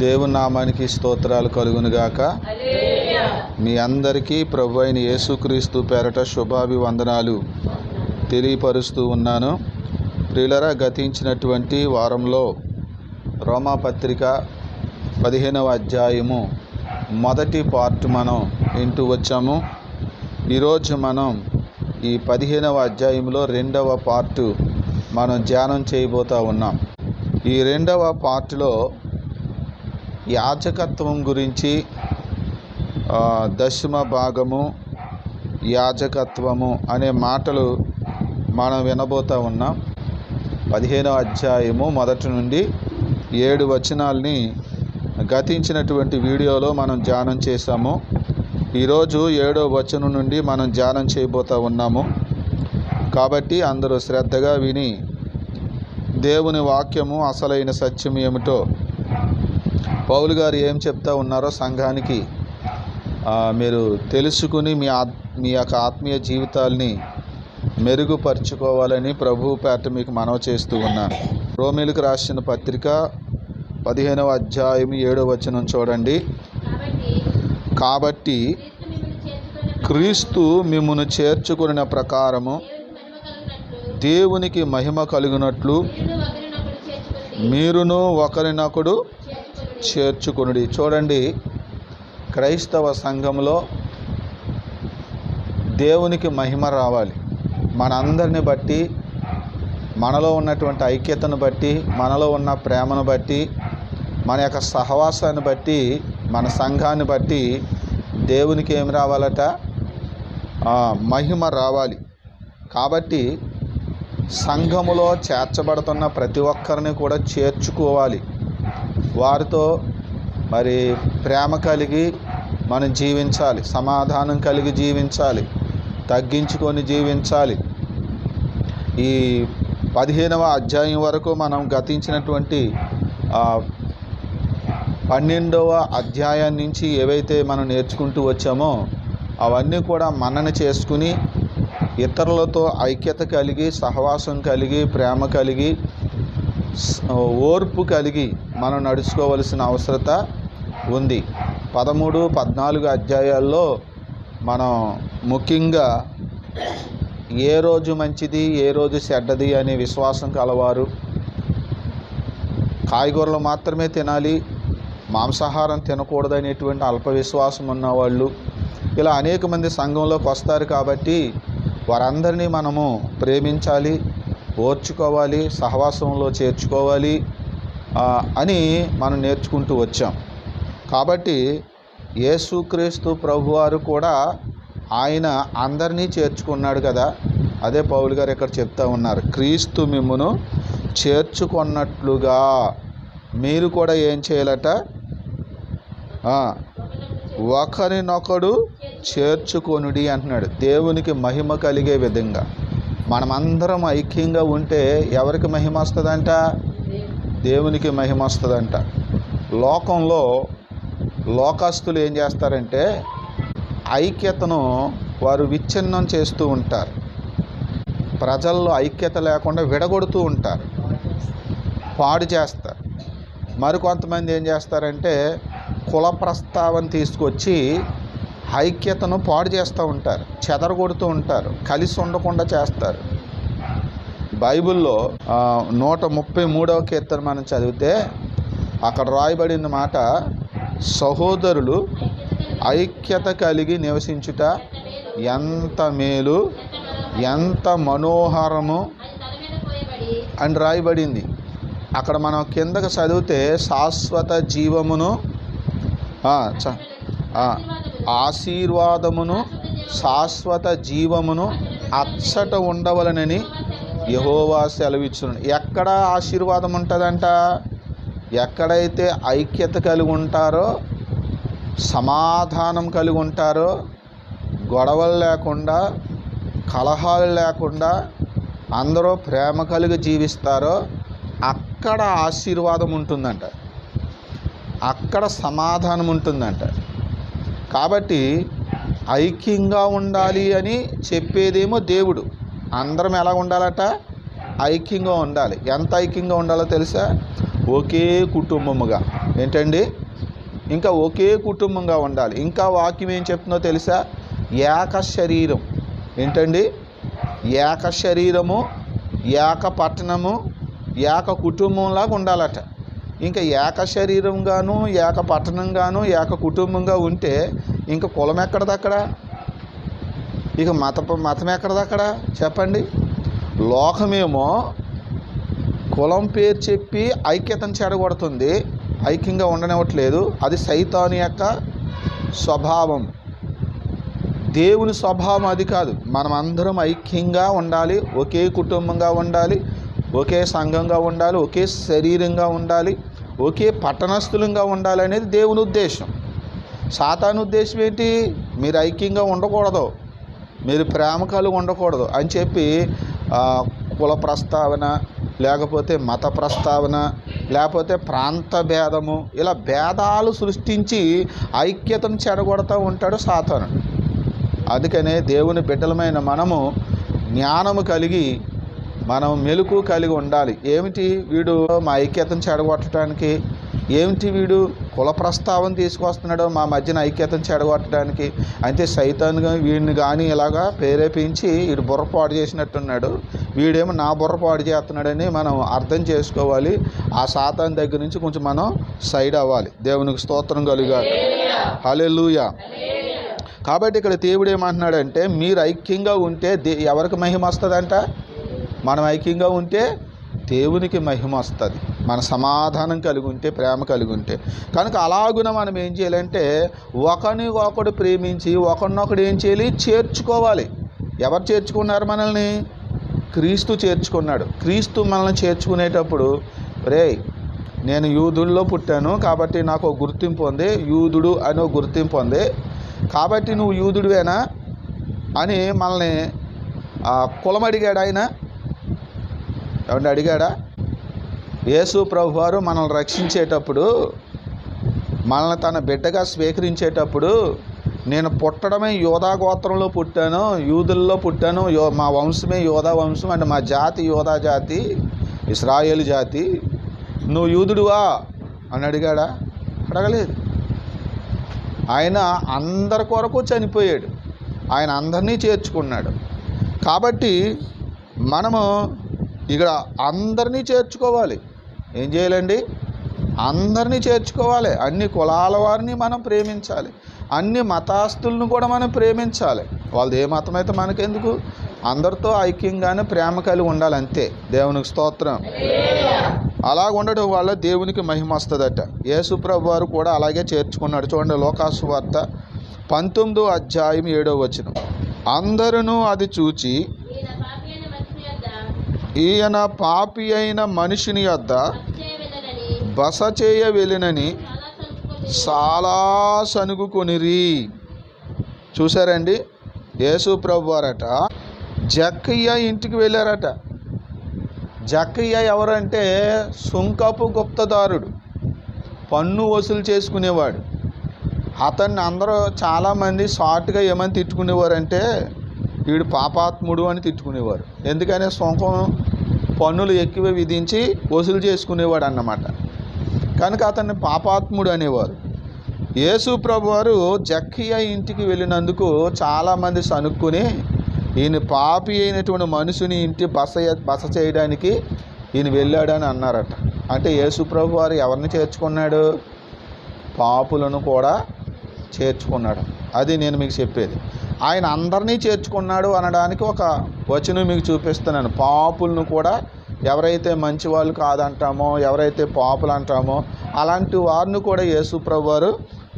దేవుని నామానికి స్తోత్రాలు కలుగునుగాక. మీ అందరికీ ప్రభు అయిన యేసుక్రీస్తు పేరట శుభాభివందనాలు తెలియపరుస్తూ ఉన్నాను. ప్రియులరా, గతించినటువంటి వారంలో రోమాపత్రిక 15వ అధ్యాయము మొదటి పార్ట్ మనం వింటూ వచ్చాము. ఈరోజు మనం ఈ 15వ అధ్యాయంలో 2వ పార్ట్ మనం ధ్యానం చేయబోతూ ఉన్నాం. ఈ 2వ పార్ట్లో యాజకత్వం గురించి, దశమ భాగము, యాజకత్వము అనే మాటలు మనం వినబోతూ ఉన్నాం. 15వ అధ్యాయము మొదటి నుండి 7 వచనాల్ని గతించినటువంటి వీడియోలో మనం ధ్యానం చేశాము. ఈరోజు 7వ వచనం నుండి మనం ధ్యానం చేయబోతూ ఉన్నాము. కాబట్టి అందరూ శ్రద్ధగా విని దేవుని వాక్యము అసలైన సత్యం ఏమిటో, పౌలు గారు ఏం చెప్తా ఉన్నారో సంఘానికి మీరు తెలుసుకుని మీ యొక్క ఆత్మీయ జీవితాల్ని మెరుగుపరుచుకోవాలని ప్రభు పేట మీకు మనవి చేస్తూ ఉన్నాను. రోమీయులకు రాసిన పత్రిక 15వ అధ్యాయం 7వ వచనం చూడండి. కాబట్టి క్రీస్తు మిమ్మును చేర్చుకున్న ప్రకారము దేవునికి మహిమ కలుగునట్లు మీరును ఒకరినొకడు చేర్చుకొనుడి. చూడండి, క్రైస్తవ సంఘంలో దేవునికి మహిమ రావాలి. మనందరిని బట్టి, మనలో ఉన్నటువంటి ఐక్యతను బట్టి, మనలో ఉన్న ప్రేమను బట్టి, మన యొక్క సహవాసాన్ని బట్టి, మన సంఘాన్ని బట్టి దేవునికి ఏమి రావాలట? మహిమ రావాలి. కాబట్టి సంఘములో చేర్చబడుతున్న ప్రతి ఒక్కరిని కూడా చేర్చుకోవాలి. వారితో మరి ప్రేమ కలిగి మనం జీవించాలి, సమాధానం కలిగి జీవించాలి, తగ్గించుకొని జీవించాలి. ఈ 15వ అధ్యాయం వరకు మనం గతించినటువంటి 12వ అధ్యాయం నుంచి ఏవైతే మనం నేర్చుకుంటూ వచ్చామో అవన్నీ కూడా మనన చేసుకుని ఇతరులతో ఐక్యత కలిగి, సహవాసం కలిగి, ప్రేమ కలిగి, ఓర్పు కలిగి మనం నడుచుకోవలసిన అవసరత ఉంది. 13, 14 అధ్యాయాల్లో మనం ముఖ్యంగా ఏ రోజు మంచిది, ఏ రోజు చెడ్డది అనే విశ్వాసం కలవారు, కాయగూరలు మాత్రమే తినాలి, మాంసాహారం తినకూడదనేటువంటి అల్ప విశ్వాసం ఉన్నవాళ్ళు, ఇలా అనేక మంది సంఘంలోకి వస్తారు. కాబట్టి వారందరినీ మనము ప్రేమించాలి, ఓర్చుకోవాలి, సహవాసంలో చేర్చుకోవాలి అని మనం నేర్చుకుంటూ వచ్చాం. కాబట్టి యేసుక్రీస్తు ప్రభువారు కూడా ఆయన అందరినీ చేర్చుకున్నాడు కదా. అదే పౌలు గారు ఇక్కడ చెప్తా ఉన్నారు, క్రీస్తు మిమ్మును చేర్చుకున్నట్లుగా మీరు కూడా ఏం చేయాలట? ఒకరినొకడు చేర్చుకొనుడి అంటున్నాడు. దేవునికి మహిమ కలిగే విధంగా మనమందరం ఐక్యంగా ఉంటే ఎవరికి మహిమ వస్తుందంట? దేవునికి మహిమ వస్తుందంట. లోకంలో లోకస్తులు ఏం చేస్తారంటే ఐక్యతను వారు విచ్ఛిన్నం చేస్తూ ఉంటారు. ప్రజల్లో ఐక్యత లేకుండా విడగొడుతూ ఉంటారు, పాడు చేస్తారు. మరికొంతమంది ఏం చేస్తారంటే కుల ప్రస్తావన తీసుకొచ్చి ఐక్యతను పాడు చేస్తూ ఉంటారు, చెదరగొడుతూ ఉంటారు, కలిసి ఉండకుండా చేస్తారు. బైబిల్లో 133వ కీర్తన మనం చదివితే అక్కడ రాయబడిన మాట, సహోదరులు ఐక్యత కలిగి నివసించుట ఎంత మేలు, ఎంత మనోహరము అని రాయబడింది. అక్కడ మనం కిందకు చదివితే శాశ్వత జీవమును, ఆశీర్వాదమును, శాశ్వత జీవమును అచ్చట ఉండవలనని యెహోవా సెలవిచ్చును. ఎక్కడ ఆశీర్వాదం ఉంటుందంట? ఎక్కడైతే ఐక్యత కలిగి ఉంటారో, సమాధానం కలిగి ఉంటారో, గొడవలు లేకుండా, కలహాలు లేకుండా అందరూ ప్రేమ కలిగి జీవిస్తారో అక్కడ ఆశీర్వాదం ఉంటుందంట, అక్కడ సమాధానం ఉంటుందంట. కాబట్టి ఐక్యంగా ఉండాలి అని చెప్పేదేమో దేవుడు. అందరం ఎలా ఉండాలట? ఐక్యంగా ఉండాలి. ఎంత ఐక్యంగా ఉండాలో తెలుసా? ఒకే కుటుంబముగా. ఏంటండి? ఇంకా ఒకే కుటుంబంగా ఉండాలి. ఇంకా వాక్యం ఏం చెప్తుందో తెలుసా? ఏక శరీరం. ఏంటండి? ఏక శరీరము, ఏక పట్టణము, ఏక కుటుంబంలాగా ఉండాలట. ఇంకా ఏక శరీరంగాను, ఏక పట్టణంగాను, ఏక కుటుంబంగా ఉంటే ఇంకా కులం ఎక్కడదక్కడ? ఇక మతం ఎక్కడదక్కడ? చెప్పండి. లోకమేమో కులం పేరు చెప్పి ఐక్యతను చెడగొడుతుంది, ఐక్యంగా ఉండనివ్వట్లేదు. అది సైతాను యొక్క స్వభావం. దేవుని స్వభావం అది కాదు. మనం అందరం ఐక్యంగా ఉండాలి, ఒకే కుటుంబంగా ఉండాలి, ఒకే సంఘంగా ఉండాలి, ఒకే శరీరంగా ఉండాలి, ఒకే పట్టణస్థులంగా ఉండాలి అనేది దేవుని ఉద్దేశం. సాతాను ఉద్దేశం ఏంటి? మీరు ఐక్యంగా ఉండకూడదు, మీరు ప్రేమ కలిగి ఉండకూడదు అని చెప్పి కుల ప్రస్తావన, లేకపోతే మత ప్రస్తావన, లేకపోతే ప్రాంత భేదము, ఇలా భేదాలు సృష్టించి ఐక్యతను చెడగొడతా ఉంటాడు సాతాను. అందుకనే దేవుని బిడ్డలమైన మనము జ్ఞానము కలిగి, మనం మెలకు కలిగి ఉండాలి. ఏమిటి వీడు మా ఐక్యతను చెడగొట్టడానికి? ఏమిటి వీడు కుల ప్రస్తావన తీసుకొస్తున్నాడు మా మధ్యన ఐక్యతను చెడగొట్టడానికి? అయితే సైతానుగా వీడిని కానీ ఇలాగా ప్రేరేపించి వీడు బుర్ర పాడు చేసినట్టున్నాడు, వీడేమో నా బుర్ర పాడు చేస్తున్నాడని మనం అర్థం చేసుకోవాలి. ఆ సాతాను దగ్గర నుంచి కొంచెం మనం సైడ్ అవ్వాలి. దేవునికి స్తోత్రం కలుగాక. హల్లెలూయా. కాబట్టి ఇక్కడ దేవుడు ఏమంటున్నాడంటే, మీరు ఐక్యంగా ఉంటే ఎవరికి మహిమ వస్తుందంట? మనం ఐక్యంగా ఉంటే దేవునికి మహిమ వస్తుంది. మన సమాధానం కలిగి ఉంటే, ప్రేమ కలిగి ఉంటే. కనుక అలాగున మనం ఏం చేయాలంటే, ఒకరినొకడు ప్రేమించి ఒకరినొకడు ఏం చేయాలి? చేర్చుకోవాలి. ఎవరు చేర్చుకున్నారు మనల్ని? క్రీస్తు చేర్చుకున్నాడు. క్రీస్తు మనల్ని చేర్చుకునేటప్పుడు, రే నేను యూదుల్లో పుట్టాను కాబట్టి నాకు ఒక గుర్తింపు ఉంది, యూదుడు అని ఒక గుర్తింపు ఉంది, కాబట్టి నువ్వు యూదుడివేనా అని మనల్ని కులం అడిగాడు ఆయన. ఏమంటే అడిగాడా? యేసు ప్రభువారు మనల్ని రక్షించేటప్పుడు, మనల్ని తన బిడ్డగా స్వీకరించేటప్పుడు, నేను పుట్టడమే యోధా గోత్రంలో పుట్టాను, యూదుల్లో పుట్టాను, మా వంశమే యోధా వంశం, అంటే మా జాతి యోధా జాతి, ఇశ్రాయేలు జాతి, నువ్వు యూదుడువా అని అడిగాడా? అడగలేదు. ఆయన అందరి కొరకు చనిపోయాడు, ఆయన అందరినీ చేర్చుకున్నాడు. కాబట్టి మనము ఇక్కడ అందరినీ చేర్చుకోవాలి. ఏం చేయాలండి? అందరినీ చేర్చుకోవాలి. అన్ని కులాల వారిని మనం ప్రేమించాలి, అన్ని మతస్థులను కూడా మనం ప్రేమించాలి. వాళ్ళది ఏ మతం అయితే మనకెందుకు? అందరితో ఐక్యంగానే ప్రేమ కలిగి ఉండాలి, అంతే. దేవునికి స్తోత్రం. అలాగ ఉండడం వల్ల దేవునికి మహిమ వస్తుందట. యేసు ప్రభు వారు కూడా అలాగే చేర్చుకున్నాడు. చూడండి, లోకాసు వార్త 19వ అధ్యాయం 7వ వచనం. అందరూ అది చూచి, ఈయన పాపి అయిన మనిషిని యొద్ద బస చేయ వెళ్ళినని చాలా సనుగుకొనిరి. చూసారండి, యేసు ప్రభు వారట జక్కయ్య ఇంటికి వెళ్ళారట. జక్కయ్య ఎవరంటే సుంకపు గుప్తదారుడు, పన్ను వసూలు చేసుకునేవాడు. అతన్ని అందరూ చాలామంది షార్ట్గా ఏమని తిట్టుకునేవారంటే, వీడు పాపాత్ముడు అని తిట్టుకునేవారు. ఎందుకని? సుంకం పన్నులు ఎక్కువ విధించి వసూలు చేసుకునేవాడు అన్నమాట. కనుక అతన్ని పాపాత్ముడు అనేవారు. యేసు ప్రభు వారు జక్కయ్య ఇంటికి వెళ్ళినందుకు చాలామంది సనుక్కుని, ఈయన పాపి అయినటువంటి మనుషుని ఇంటి బస చేయడానికి ఈయన వెళ్ళాడని అన్నారట. అంటే యేసు ప్రభు వారు ఎవరిని చేర్చుకున్నాడు? పాపులను కూడా చేర్చుకున్నాడు. అది నేను మీకు చెప్పేది. ఆయన అందరినీ చేర్చుకున్నాడు అనడానికి ఒక వచనం మీకు చూపిస్తున్నాను. పాపులను కూడా, ఎవరైతే మంచి వాళ్ళు కాదంటామో, ఎవరైతే పాపులు అంటామో అలాంటి వారిని కూడా యేసు ప్రభు వారు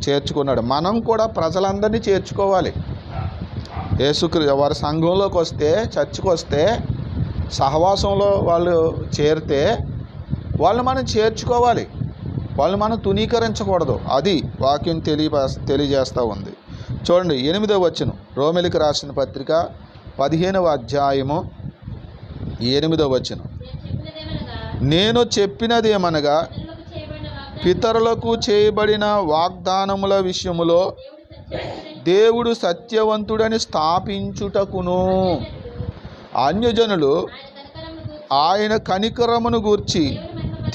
చేర్చుకున్నాడు. మనం కూడా ప్రజలందరినీ చేర్చుకోవాలి. వారి సంఘంలోకి వస్తే, చర్చికి వస్తే, సహవాసంలో వాళ్ళు చేరితే వాళ్ళు మనం చేర్చుకోవాలి, వాళ్ళు మనం తునీకరించకూడదు. అది వాక్యం తెలియజేస్తూ ఉంది. చూడండి, 8వ వచనం, రోమిలికి రాసిన పత్రిక 15వ అధ్యాయము 8వ వచనం. నేను చెప్పినదేమనగా, పితరులకు చేయబడిన వాగ్దానముల విషయములో దేవుడు సత్యవంతుడని స్థాపించుటకును, అన్యజనులు ఆయన కనికరమును గూర్చి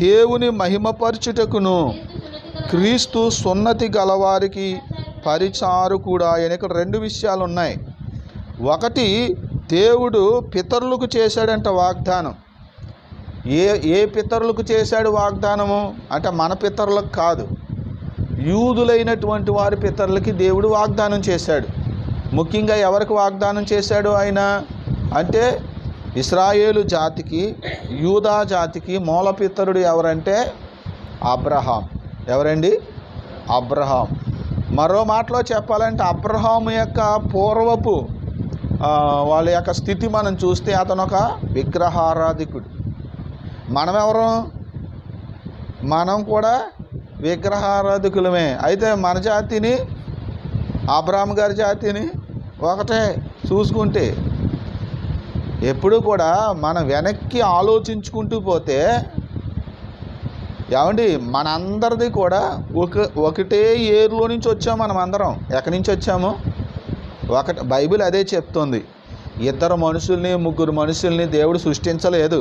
దేవుని మహిమపరచుటకును క్రీస్తు సున్నతి గలవారికి పరిచారకుడా అని. ఇక్కడ రెండు విషయాలు ఉన్నాయి. ఒకటి, దేవుడు పితరులకు చేశాడంట వాగ్దానం. ఏ పితరులకు చేశాడు వాగ్దానము అంటే మన పితరులకు కాదు, యూదులైనటువంటి వారి పితరులకి దేవుడు వాగ్దానం చేశాడు. ముఖ్యంగా ఎవరికి వాగ్దానం చేశాడు ఆయన అంటే ఇశ్రాయేలు జాతికి, యూదా జాతికి మూల పితరుడు ఎవరంటే అబ్రహాం. ఎవరండి? అబ్రహాం. మరో మాటలో చెప్పాలంటే అబ్రహాము యొక్క పూర్వపు వాళ్ళ యొక్క స్థితి మనం చూస్తే అతను ఒక విగ్రహారాధికుడు. మనమెవరు? మనం కూడా విగ్రహారాధికులమే. అయితే మన జాతిని అబ్రహాం గారి జాతిని ఒకటే చూసుకుంటే, ఎప్పుడు కూడా మనం వెనక్కి ఆలోచించుకుంటూ పోతే ఏమండి మనందరిది కూడా ఒకటే ఏరులో నుంచి వచ్చాము. మనం అందరం ఎక్కడి నుంచి వచ్చాము? బైబిల్ అదే చెప్తుంది. ఇద్దరు మనుషుల్ని, ముగ్గురు మనుషుల్ని దేవుడు సృష్టించలేదు.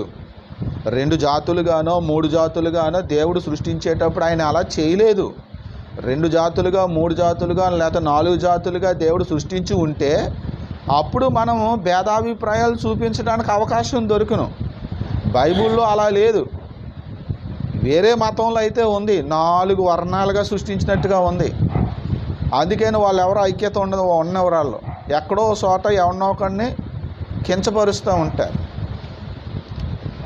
2 జాతులుగానో 3 జాతులుగానో దేవుడు సృష్టించేటప్పుడు ఆయన అలా చేయలేదు. 2 జాతులుగా 3 జాతులుగా లేకపోతే 4 జాతులుగా దేవుడు సృష్టించి ఉంటే అప్పుడు మనము భేదాభిప్రాయాలు చూపించడానికి అవకాశం దొరుకును. బైబిల్లో అలా లేదు. వేరే మతంలో అయితే ఉంది, 4 వర్ణాలుగా సృష్టించినట్టుగా ఉంది. అందుకని వాళ్ళు ఎవరో ఐక్యత ఉన్నవరాళ్ళు ఎక్కడో చోట ఎవరినో ఒకడిని కించపరుస్తూ ఉంటారు.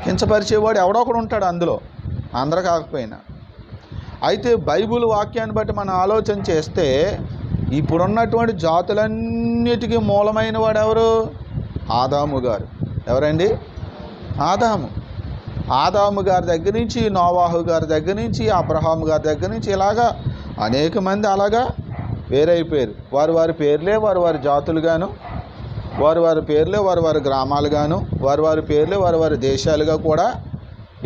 కించపరిచేవాడు ఎవడో ఒకడు ఉంటాడు అందులో, అందరూ కాకపోయినా. అయితే బైబిల్ వాక్యాన్ని బట్టి మనం ఆలోచన చేస్తే ఇప్పుడున్నటువంటి జాతులన్నిటికీ మూలమైన వాడు ఎవరు? ఆదాము గారు. ఎవరండి? ఆదాము గారి దగ్గర నుంచి, నోవాహు గారి దగ్గర నుంచి, అబ్రహాం గారి దగ్గర నుంచి ఇలాగా అనేక మంది అలాగా వేరైపోయారు. వారి పేర్లే వారి జాతులుగాను, వారి పేర్లే వారి గ్రామాలుగాను, వారి పేర్లే వారి దేశాలుగా కూడా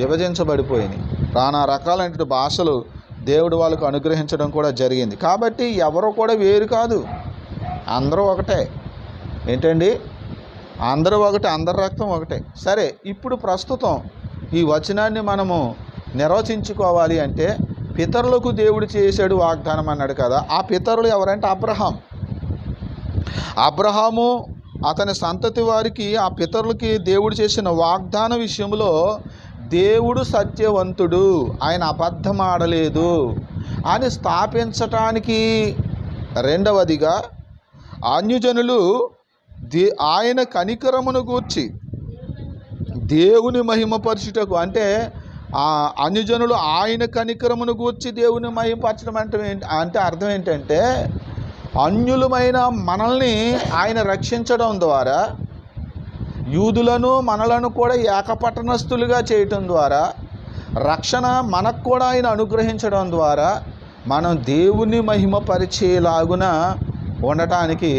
విభజించబడిపోయినాయి. నానా రకాలైన భాషలు దేవుడు వాళ్ళకు అనుగ్రహించడం కూడా జరిగింది. కాబట్టి ఎవరు కూడా వేరు కాదు, అందరూ ఒకటే. ఏంటండి? అందరూ ఒకటే, అందరి రక్తం ఒకటే. సరే, ఇప్పుడు ప్రస్తుతం ఈ వచనాన్ని మనము నిర్వచించుకోవాలి అంటే పితరులకు దేవుడు చేశాడు వాగ్దానం అన్నాడు కదా. ఆ పితరులు ఎవరంటే అబ్రహాము అతని సంతతి వారికి, ఆ పితరులకి దేవుడు చేసిన వాగ్దాన విషయంలో దేవుడు సత్యవంతుడు, ఆయన అబద్ధం ఆడలేదు అని స్థాపించటానికి, రెండవదిగా అన్యజనులు ఆయన కనికరమును గూర్చి దేవుని మహిమపరచుటకు, అంటే ఆ అన్యజనులు ఆయన కనికరమును గూర్చి దేవుని మహిమపరచడం అంటే అర్థం ఏంటంటే అన్యులమైన మనల్ని ఆయన రక్షించడం ద్వారా, యూదులను మనలను కూడా ఏకపట్టణస్థులుగా చేయటం ద్వారా, రక్షణ మనకు కూడా ఆయన అనుగ్రహించడం ద్వారా మనం దేవుని మహిమపరిచేలాగున ఉండటానికి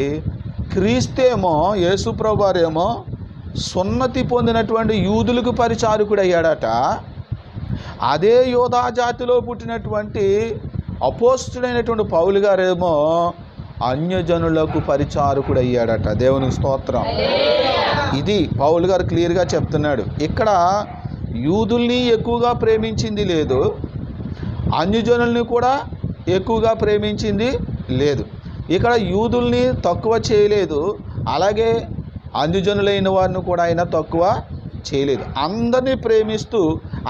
క్రీస్తేమో, యేసుప్రభువారేమో సున్నతి పొందినటువంటి యూదులకు పరిచారకుడు అయ్యాడట. అదే యోధా జాతిలో పుట్టినటువంటి అపోస్తుడైనటువంటి పౌలు గారేమో అన్యజనులకు పరిచారకుడు అయ్యాడట. దేవునికి స్తోత్రం. ఇది పౌలు గారు క్లియర్గా చెప్తున్నాడు. ఇక్కడ యూదుల్ని ఎక్కువగా ప్రేమించింది లేదు, అన్యజనుల్ని కూడా ఎక్కువగా ప్రేమించింది లేదు. ఇక్కడ యూదుల్ని తక్కువ చేయలేదు, అలాగే అన్యజనులైన వారిని కూడా ఆయన తక్కువ చేయలేదు. అందరినీ ప్రేమిస్తూ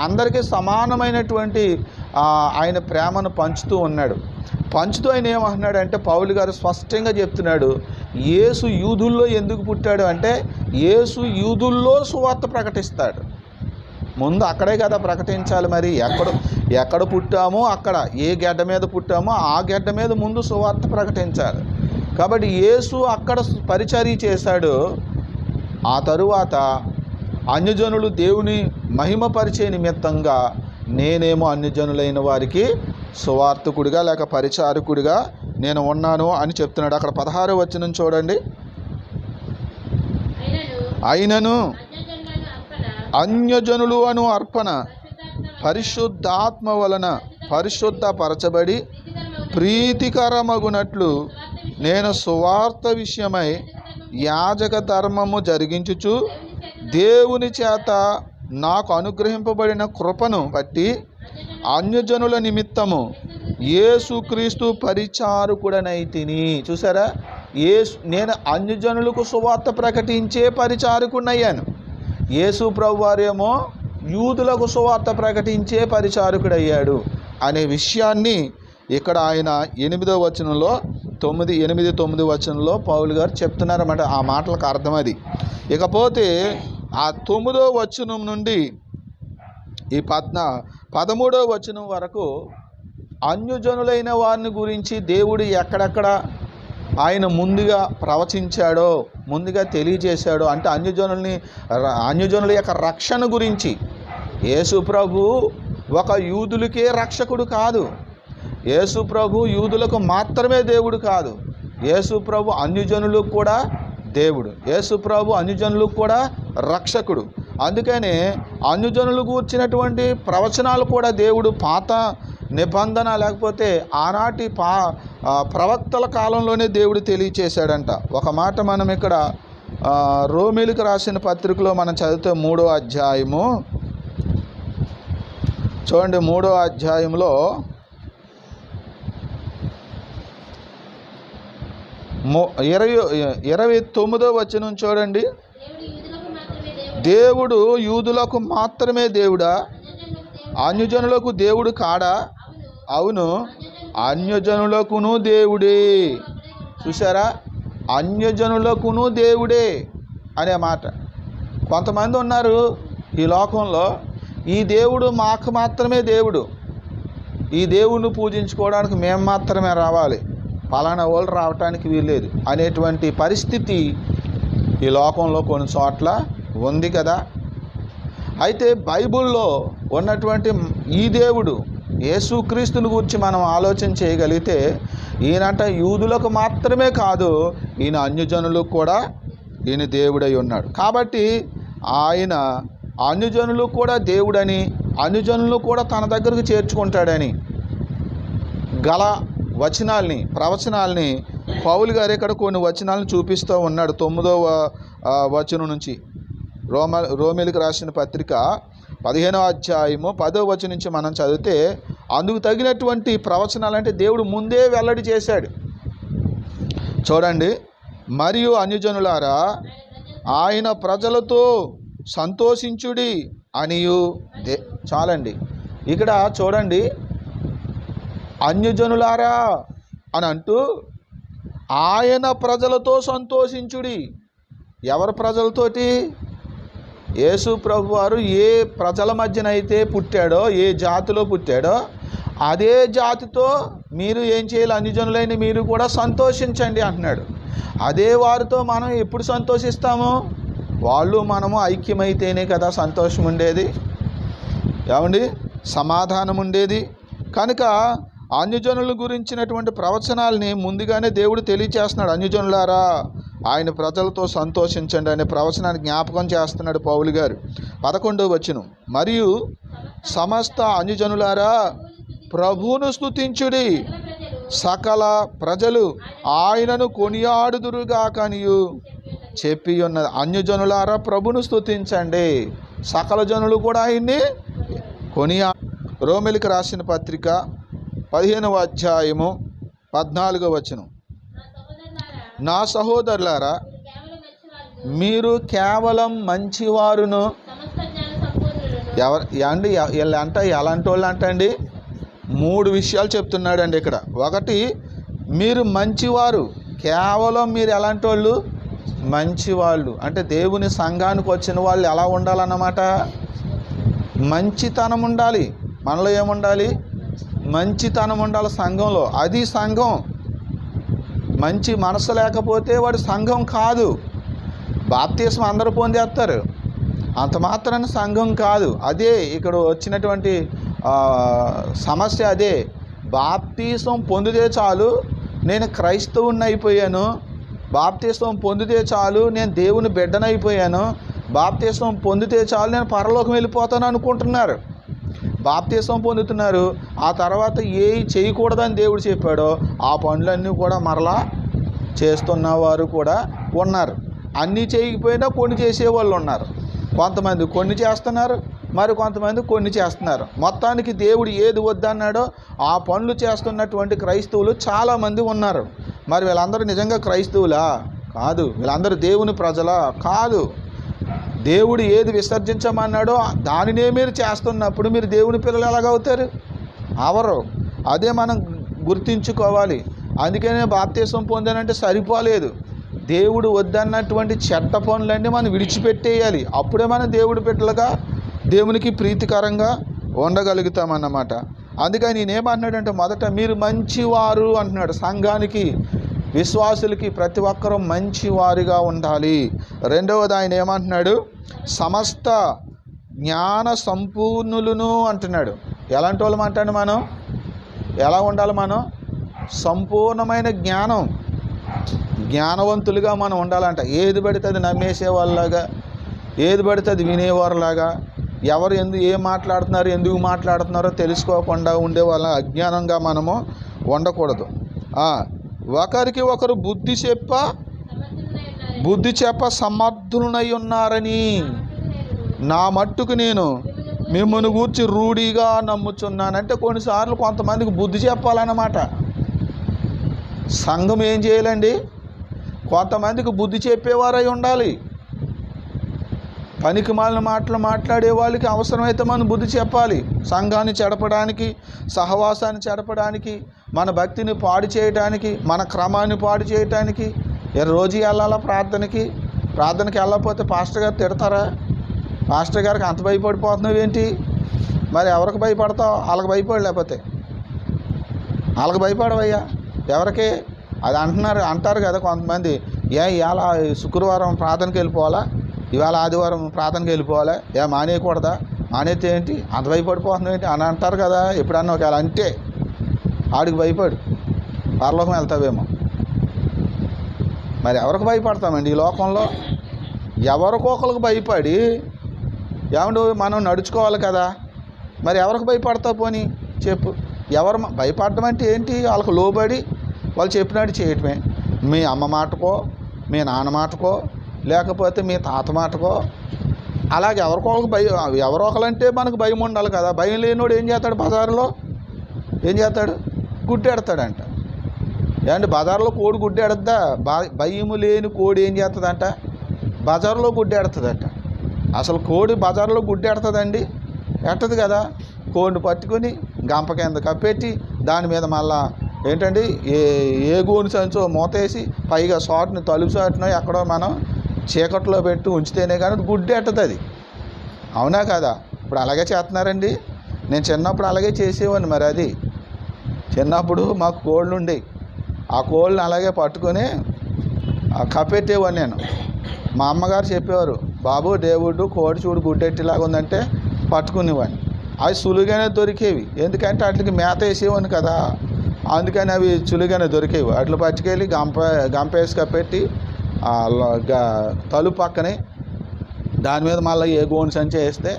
అందరికీ సమానమైనటువంటి ఆయన ప్రేమను పంచుతూ ఉన్నాడు. పంచుతూ ఆయన ఏమంటున్నాడంటే పౌలు గారు స్పష్టంగా చెప్తున్నాడు, యేసు యూదుల్లో ఎందుకు పుట్టాడు అంటే యేసు యూదుల్లో సువార్త ప్రకటిస్తాడు. ముందు అక్కడే కదా ప్రకటించాలి. మరి ఎక్కడ పుట్టామో అక్కడ, ఏ గడ్డ మీద పుట్టామో ఆ గడ్డ మీద ముందు సువార్త ప్రకటించాలి. కాబట్టి యేసు అక్కడ పరిచర్య చేశాడు. ఆ తరువాత అన్యజనులు దేవుని మహిమపరిచే నిమిత్తంగా నేనేమో అన్యజనులైన వారికి సువార్తకుడిగా లేక పరిచారకుడిగా నేను ఉన్నాను అని చెప్తున్నాడు. అక్కడ 16వ వచనం చూడండి. అయినను అన్యజనులు అను అర్పణ పరిశుద్ధాత్మ వలన పరిశుద్ధపరచబడి ప్రీతికరమగునట్లు నేను సువార్త విషయమై యాజక ధర్మము జరిగించుచు దేవుని చేత నాకు అనుగ్రహింపబడిన కృపను బట్టి అన్యజనుల నిమిత్తము యేసుక్రీస్తు పరిచారకుడనైతిని. చూసారా, నేను అన్యజనులకు సువార్త ప్రకటించే పరిచారకుడనయ్యాను. యేసు ప్రభువారేమో యూదులకు సువార్త ప్రకటించే పరిచారకుడయ్యాడు అనే విషయాన్ని ఇక్కడ ఆయన 8వ వచనంలో 8, 9 వచనంలో పౌలు గారు చెప్తున్నారన్నమాట. ఆ మాటలకు అర్థం అది. ఇకపోతే ఆ 9వ వచనం నుండి ఈ 13వ వచనం వరకు అన్యజనులైన వారిని గురించి దేవుడు ఎక్కడెక్కడ ఆయన ముందుగా ప్రవచించాడో, ముందుగా తెలియజేశాడో, అంటే అన్యజనుల యొక్క రక్షణ గురించి. యేసు ప్రభు ఒక యూదులకే రక్షకుడు కాదు. యేసు ప్రభు యూదులకు మాత్రమే దేవుడు కాదు. యేసు ప్రభు అన్యజనులకు కూడా దేవుడు. యేసు ప్రభు అన్యజనులకు కూడా రక్షకుడు. అందుకనే అన్యజనులు కూర్చున్నటువంటి ప్రవచనాలు కూడా దేవుడు పాత నిబంధన లేకపోతే ఆనాటి ప్రవక్తల కాలంలోనే దేవుడు తెలియచేశాడంట. ఒక మాట మనం ఇక్కడ రోమీలకు రాసిన పత్రికలో మనం చదివితే 3వ అధ్యాయము చూడండి. 3వ అధ్యాయంలో 29వ వచనం చూడండి. దేవుడు యూదులకు మాత్రమే దేవుడా? అన్యజనులకు దేవుడు కాడా? అవును, అన్యజనులకును దేవుడే. చూసారా, అన్యజనులకును దేవుడే అనే మాట. కొంతమంది ఉన్నారు ఈ లోకంలో, ఈ దేవుడు మాకు మాత్రమే దేవుడు, ఈ దేవుణ్ణి పూజించుకోవడానికి మేము మాత్రమే రావాలి, పలానా వాళ్ళు రావటానికి వీల్లేదు అనేటువంటి పరిస్థితి ఈ లోకంలో కొన్ని చోట్ల ఉంది కదా. అయితే బైబిల్లో ఉన్నటువంటి ఈ దేవుడు యేసుక్రీస్తుని గురించి మనం ఆలోచన చేయగలిగితే, ఈయనంట యూదులకు మాత్రమే కాదు, ఈయన అన్యజనులకు కూడా ఈయన దేవుడై ఉన్నాడు. కాబట్టి ఆయన అన్యజనులకు కూడా దేవుడని, అన్యజనులు కూడా తన దగ్గరకు చేర్చుకుంటాడని గల ప్రవచనాల్ని పౌలు గారు ఇక్కడ కొన్ని వచనాలను చూపిస్తూ ఉన్నాడు. 9వ వచనం నుంచి రోమీలకు రాసిన పత్రిక 15వ అధ్యాయము 10వ వచనం నుంచి మనం చదివితే, అందుకు తగినటువంటి ప్రవచనాలు అంటే దేవుడు ముందే వెల్లడి చేశాడు. చూడండి, మరియు అన్యజనులారా ఆయన ప్రజలతో సంతోషించుడి అనియు. చాలండి, ఇక్కడ చూడండి, అన్యజనులారా అని అంటూ ఆయన ప్రజలతో సంతోషించుడి. ఎవరి ప్రజలతోటి? యేసు ప్రభు వారు ఏ ప్రజల మధ్యనైతే పుట్టాడో, ఏ జాతిలో పుట్టాడో అదే జాతితో మీరు ఏం చేయాలి? అన్యజనులైన మీరు కూడా సంతోషించండి అంటున్నాడు. అదే వారితో మనం ఎప్పుడు సంతోషిస్తాము? వాళ్ళు మనము ఐక్యమైతేనే కదా సంతోషం ఉండేది, ఏమండి, సమాధానం ఉండేది. కనుక అన్యజనుల గురించినటువంటి ప్రవచనాల్ని ముందుగానే దేవుడు తెలియచేస్తున్నాడు. అన్యజనులారా ఆయన ప్రజలతో సంతోషించండి అనే ప్రవచనాన్ని జ్ఞాపకం చేస్తున్నాడు పౌలు గారు. 11వ వచనం, మరియు సమస్త అన్యజనులారా ప్రభువును స్తుతించుడి, సకల ప్రజలు ఆయనను కొనియాడుదురుగాకనియు చెప్పి ఉన్నది. అన్యజనులారా ప్రభును స్తుతించండి, సకల జనులు కూడా ఆయన్ని రోమీలకు రాసిన పత్రిక 15వ అధ్యాయము 14వ వచనం, నా సహోదరులారా మీరు కేవలం మంచివారును. అండి వీళ్ళంట ఎలాంటి వాళ్ళు అంటండి? 3 విషయాలు చెప్తున్నాడండి ఇక్కడ. ఒకటి, మీరు మంచివారు. కేవలం మీరు ఎలాంటి వాళ్ళు? మంచివాళ్ళు. అంటే దేవుని సంఘానికి వచ్చిన వాళ్ళు ఎలా ఉండాలన్నమాట? మంచితనం ఉండాలి. మనలో ఏముండాలి? మంచితనం ఉండాలి సంఘంలో. అది సంఘం. మంచి మనసు లేకపోతే వాడు సంఘం కాదు. బాప్తిస్మ అందరూ పొందేస్తారు, అంత మాత్రాన సంఘం కాదు. అదే ఇక్కడ వచ్చినటువంటి సమస్య. అదే, బాప్తిస్మం పొందితే చాలు నేను క్రైస్తవుని అయిపోయాను, బాప్తిస్మం పొందితే చాలు నేను దేవుని బిడ్డనైపోయాను, బాప్తిస్మం పొందితే చాలు నేను పరలోకం వెళ్ళిపోతాను అనుకుంటున్నారు. బాప్తిస్మం పొందుతున్నారు, ఆ తర్వాత ఏ చేయకూడదని దేవుడు చెప్పాడో ఆ పనులన్నీ కూడా మరలా చేస్తున్నవారు కూడా ఉన్నారు. అన్నీ చేయకపోయినా కొన్ని చేసేవాళ్ళు ఉన్నారు. కొంతమంది కొన్ని చేస్తున్నారు, మరి కొంతమంది కొన్ని చేస్తున్నారు. మొత్తానికి దేవుడు ఏది వద్దన్నాడో ఆ పనులు చేస్తున్నటువంటి క్రైస్తవులు చాలామంది ఉన్నారు. మరి వీళ్ళందరూ నిజంగా క్రైస్తవులా? కాదు. వీళ్ళందరూ దేవుని ప్రజలా? కాదు. దేవుడు ఏది విసర్జించమన్నాడో దానినే మీరు చేస్తున్నప్పుడు మీరు దేవుని పిల్లలు ఎలాగవుతారు? అవరు. అదే మనం గుర్తించుకోవాలి. అందుకనే బాప్తీసం పొందానంటే సరిపోలేదు. దేవుడు వద్దన్నటువంటి చెడ్డ పనులన్నీ మనం విడిచిపెట్టేయాలి. అప్పుడే మనం దేవుడి బిడ్డలుగా దేవునికి ప్రీతికరంగా ఉండగలుగుతామన్నమాట. అందుకని నేనేమంటున్నాడంటే, మొదట మీరు మంచివారు అంటున్నాడు. సంఘానికి, విశ్వాసులకి ప్రతి ఒక్కరూ మంచివారిగా ఉండాలి. రెండవది ఆయన ఏమంటున్నాడు? సమస్త జ్ఞాన సంపూర్ణులను అంటున్నాడు. ఎలాంటి వాళ్ళం అంటాడు? మనం ఎలా ఉండాలి? మనం సంపూర్ణమైన జ్ఞానవంతులుగా మనం ఉండాలంట. ఏది పడితే అది నమ్మేసేవాళ్ళలాగా, ఏది పడితే అది వినేవారులాగా, ఎవరు ఏం మాట్లాడుతున్నారు, ఎందుకు మాట్లాడుతున్నారో తెలుసుకోకుండా ఉండే వాళ్ళ అజ్ఞానంగా మనము ఉండకూడదు. ఒకరికి ఒకరు బుద్ధి చెప్ప సమర్థులై ఉన్నారని నా మట్టుకు నేను మిమ్మల్ని గూర్చి రూఢిగా నమ్ముచున్నానంటే కొన్నిసార్లు కొంతమందికి బుద్ధి చెప్పాలన్నమాట. సంఘం ఏం చేయాలండి? కొంతమందికి బుద్ధి చెప్పేవారై ఉండాలి. పనికిమాలిన మాటలు మాట్లాడే వాళ్ళకి అవసరమైతే మనం బుద్ధి చెప్పాలి. సంఘాన్ని చెడపడానికి, సహవాసాన్ని చెడపడానికి, మన భక్తిని పాడు చేయడానికి, మన క్రమాన్ని పాడు చేయడానికి. రోజు వెళ్ళాలా ప్రార్థనకి వెళ్ళకపోతే పాస్టర్ గారు తిడతారా? పాస్టర్ గారికి అంత భయపడిపోతున్నావు ఏంటి? మరి ఎవరికి భయపడతావు? వాళ్ళకి భయపడి, లేకపోతే వాళ్ళకి భయపడవయ్యా. ఎవరికి? అది అంటారు కదా కొంతమంది, ఇవాళ శుక్రవారం ప్రార్థనకి వెళ్ళిపోవాలా, ఇవాళ ఆదివారం ప్రార్థనకి వెళ్ళిపోవాలా, మానేయకూడదా? మానేస్తే ఏంటి? అంత భయపడిపోతున్నావు ఏంటి అని అంటారు కదా. ఎప్పుడన్నా ఒకవేళ అంటే ఆడికి భయపడు, పరలోకం వెళ్తావేమో. మరి ఎవరికి భయపడతామండి ఈ లోకంలో? ఎవరికొకరికి భయపడి ఏమంటే మనం నడుచుకోవాలి కదా. మరి ఎవరికి భయపడతావు? పోనీ చెప్పు. ఎవరు భయపడడం అంటే ఏంటి? వాళ్ళకు లోబడి వాళ్ళు చెప్పినట్టు చేయటమే. మీ అమ్మ మాటకో, మీ నాన్న మాటకో, లేకపోతే మీ తాత మాటకో, అలాగే ఎవరో ఒకరంటే మనకు భయం ఉండాలి కదా. భయం లేనివాడు ఏం చేస్తాడు? బజారులో ఏం చేస్తాడు? గుడ్డెడతాడంట. ఏమంటే బజార్లో కోడి గుడ్డెడద్దా? భయము లేని కోడి ఏం చేస్తుందంట? బజార్లో గుడ్డెడుతుందంట. అసలు కోడి బజార్లో గుడ్డెడుతుందండి? ఎట్టదు కదా. కోడిని పట్టుకొని గంప కింద కప్పెట్టి దాని మీద మళ్ళా ఏంటండి ఏ గోను సంచో మూతేసి పైగా షాట్ని తలుపు షాట్నో ఎక్కడో మనం చీకట్లో పెట్టి ఉంచితేనే కానీ గుడ్డెట్టదు అది. అవునా కదా? ఇప్పుడు అలాగే చేస్తున్నారండి. నేను చిన్నప్పుడు అలాగే చేసేవాడిని. మరి అది చిన్నప్పుడు మాకు కోళ్ళు ఉండేవి. ఆ కోళ్ళని అలాగే పట్టుకొని కప్పెట్టేవాడిని నేను. మా అమ్మగారు చెప్పేవారు, బాబు దేవుడు కోడి చూడు గుడ్డెట్టిలాగా ఉందంటే పట్టుకునేవాడిని. అవి సులువుగానే దొరికేవి. ఎందుకంటే వాటికి మేత వేసేవాడిని కదా, అందుకని అవి సులువుగానే దొరికేవి. వాటిని పట్టుకెళ్ళి గంపేసి కప్పెట్టి తలుపు పక్కనే దాని మీద మళ్ళీ ఏ గోను సంచి వేస్తే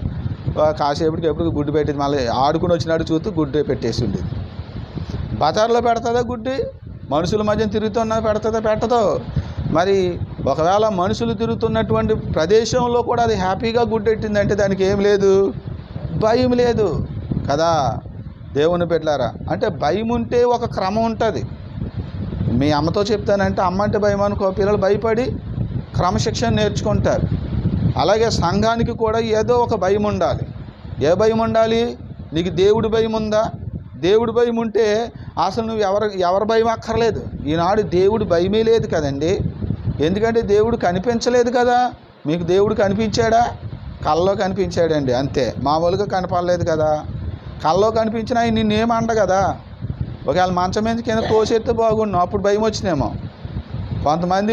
కాసేపటికి ఎప్పుడు గుడ్డు పెట్టేది. మళ్ళీ ఆడుకుని వచ్చినట్టు చూస్తూ గుడ్డు పెట్టేసి ఉండేది. బజార్లో పెడుతుందా గుడ్డి? మనుషుల మధ్య తిరుగుతున్నా పెడుతుందా? పెట్టదో. మరి ఒకవేళ మనుషులు తిరుగుతున్నటువంటి ప్రదేశంలో కూడా అది హ్యాపీగా గుడ్డెట్టిందంటే దానికి ఏం లేదు, భయం లేదు కదా. దేవుని బిడ్డలారా, అంటే భయం ఉంటే ఒక క్రమం ఉంటుంది. మీ అమ్మతో చెప్తానంటే అమ్మ అంటే భయం అనుకో, పిల్లలు భయపడి క్రమశిక్షణ నేర్చుకుంటారు. అలాగే సంఘానికి కూడా ఏదో ఒక భయం ఉండాలి. ఏ భయం ఉండాలి? నీకు దేవుడి భయం ఉందా? దేవుడి భయం ఉంటే అసలు నువ్వు ఎవరి భయం అక్కర్లేదు. ఈనాడు దేవుడి భయమే లేదు కదండి. ఎందుకంటే దేవుడు కనిపించలేదు కదా. మీకు దేవుడు కనిపించాడా? కల్లో కనిపించాడండి, అంతే. మామూలుగా కనపడలేదు కదా. కల్లో కనిపించినా నిన్నేమంట కదా. ఒకవేళ మంచం మీద కింద తోసేస్తే బాగుండు, అప్పుడు భయం వచ్చినేమో. కొంతమంది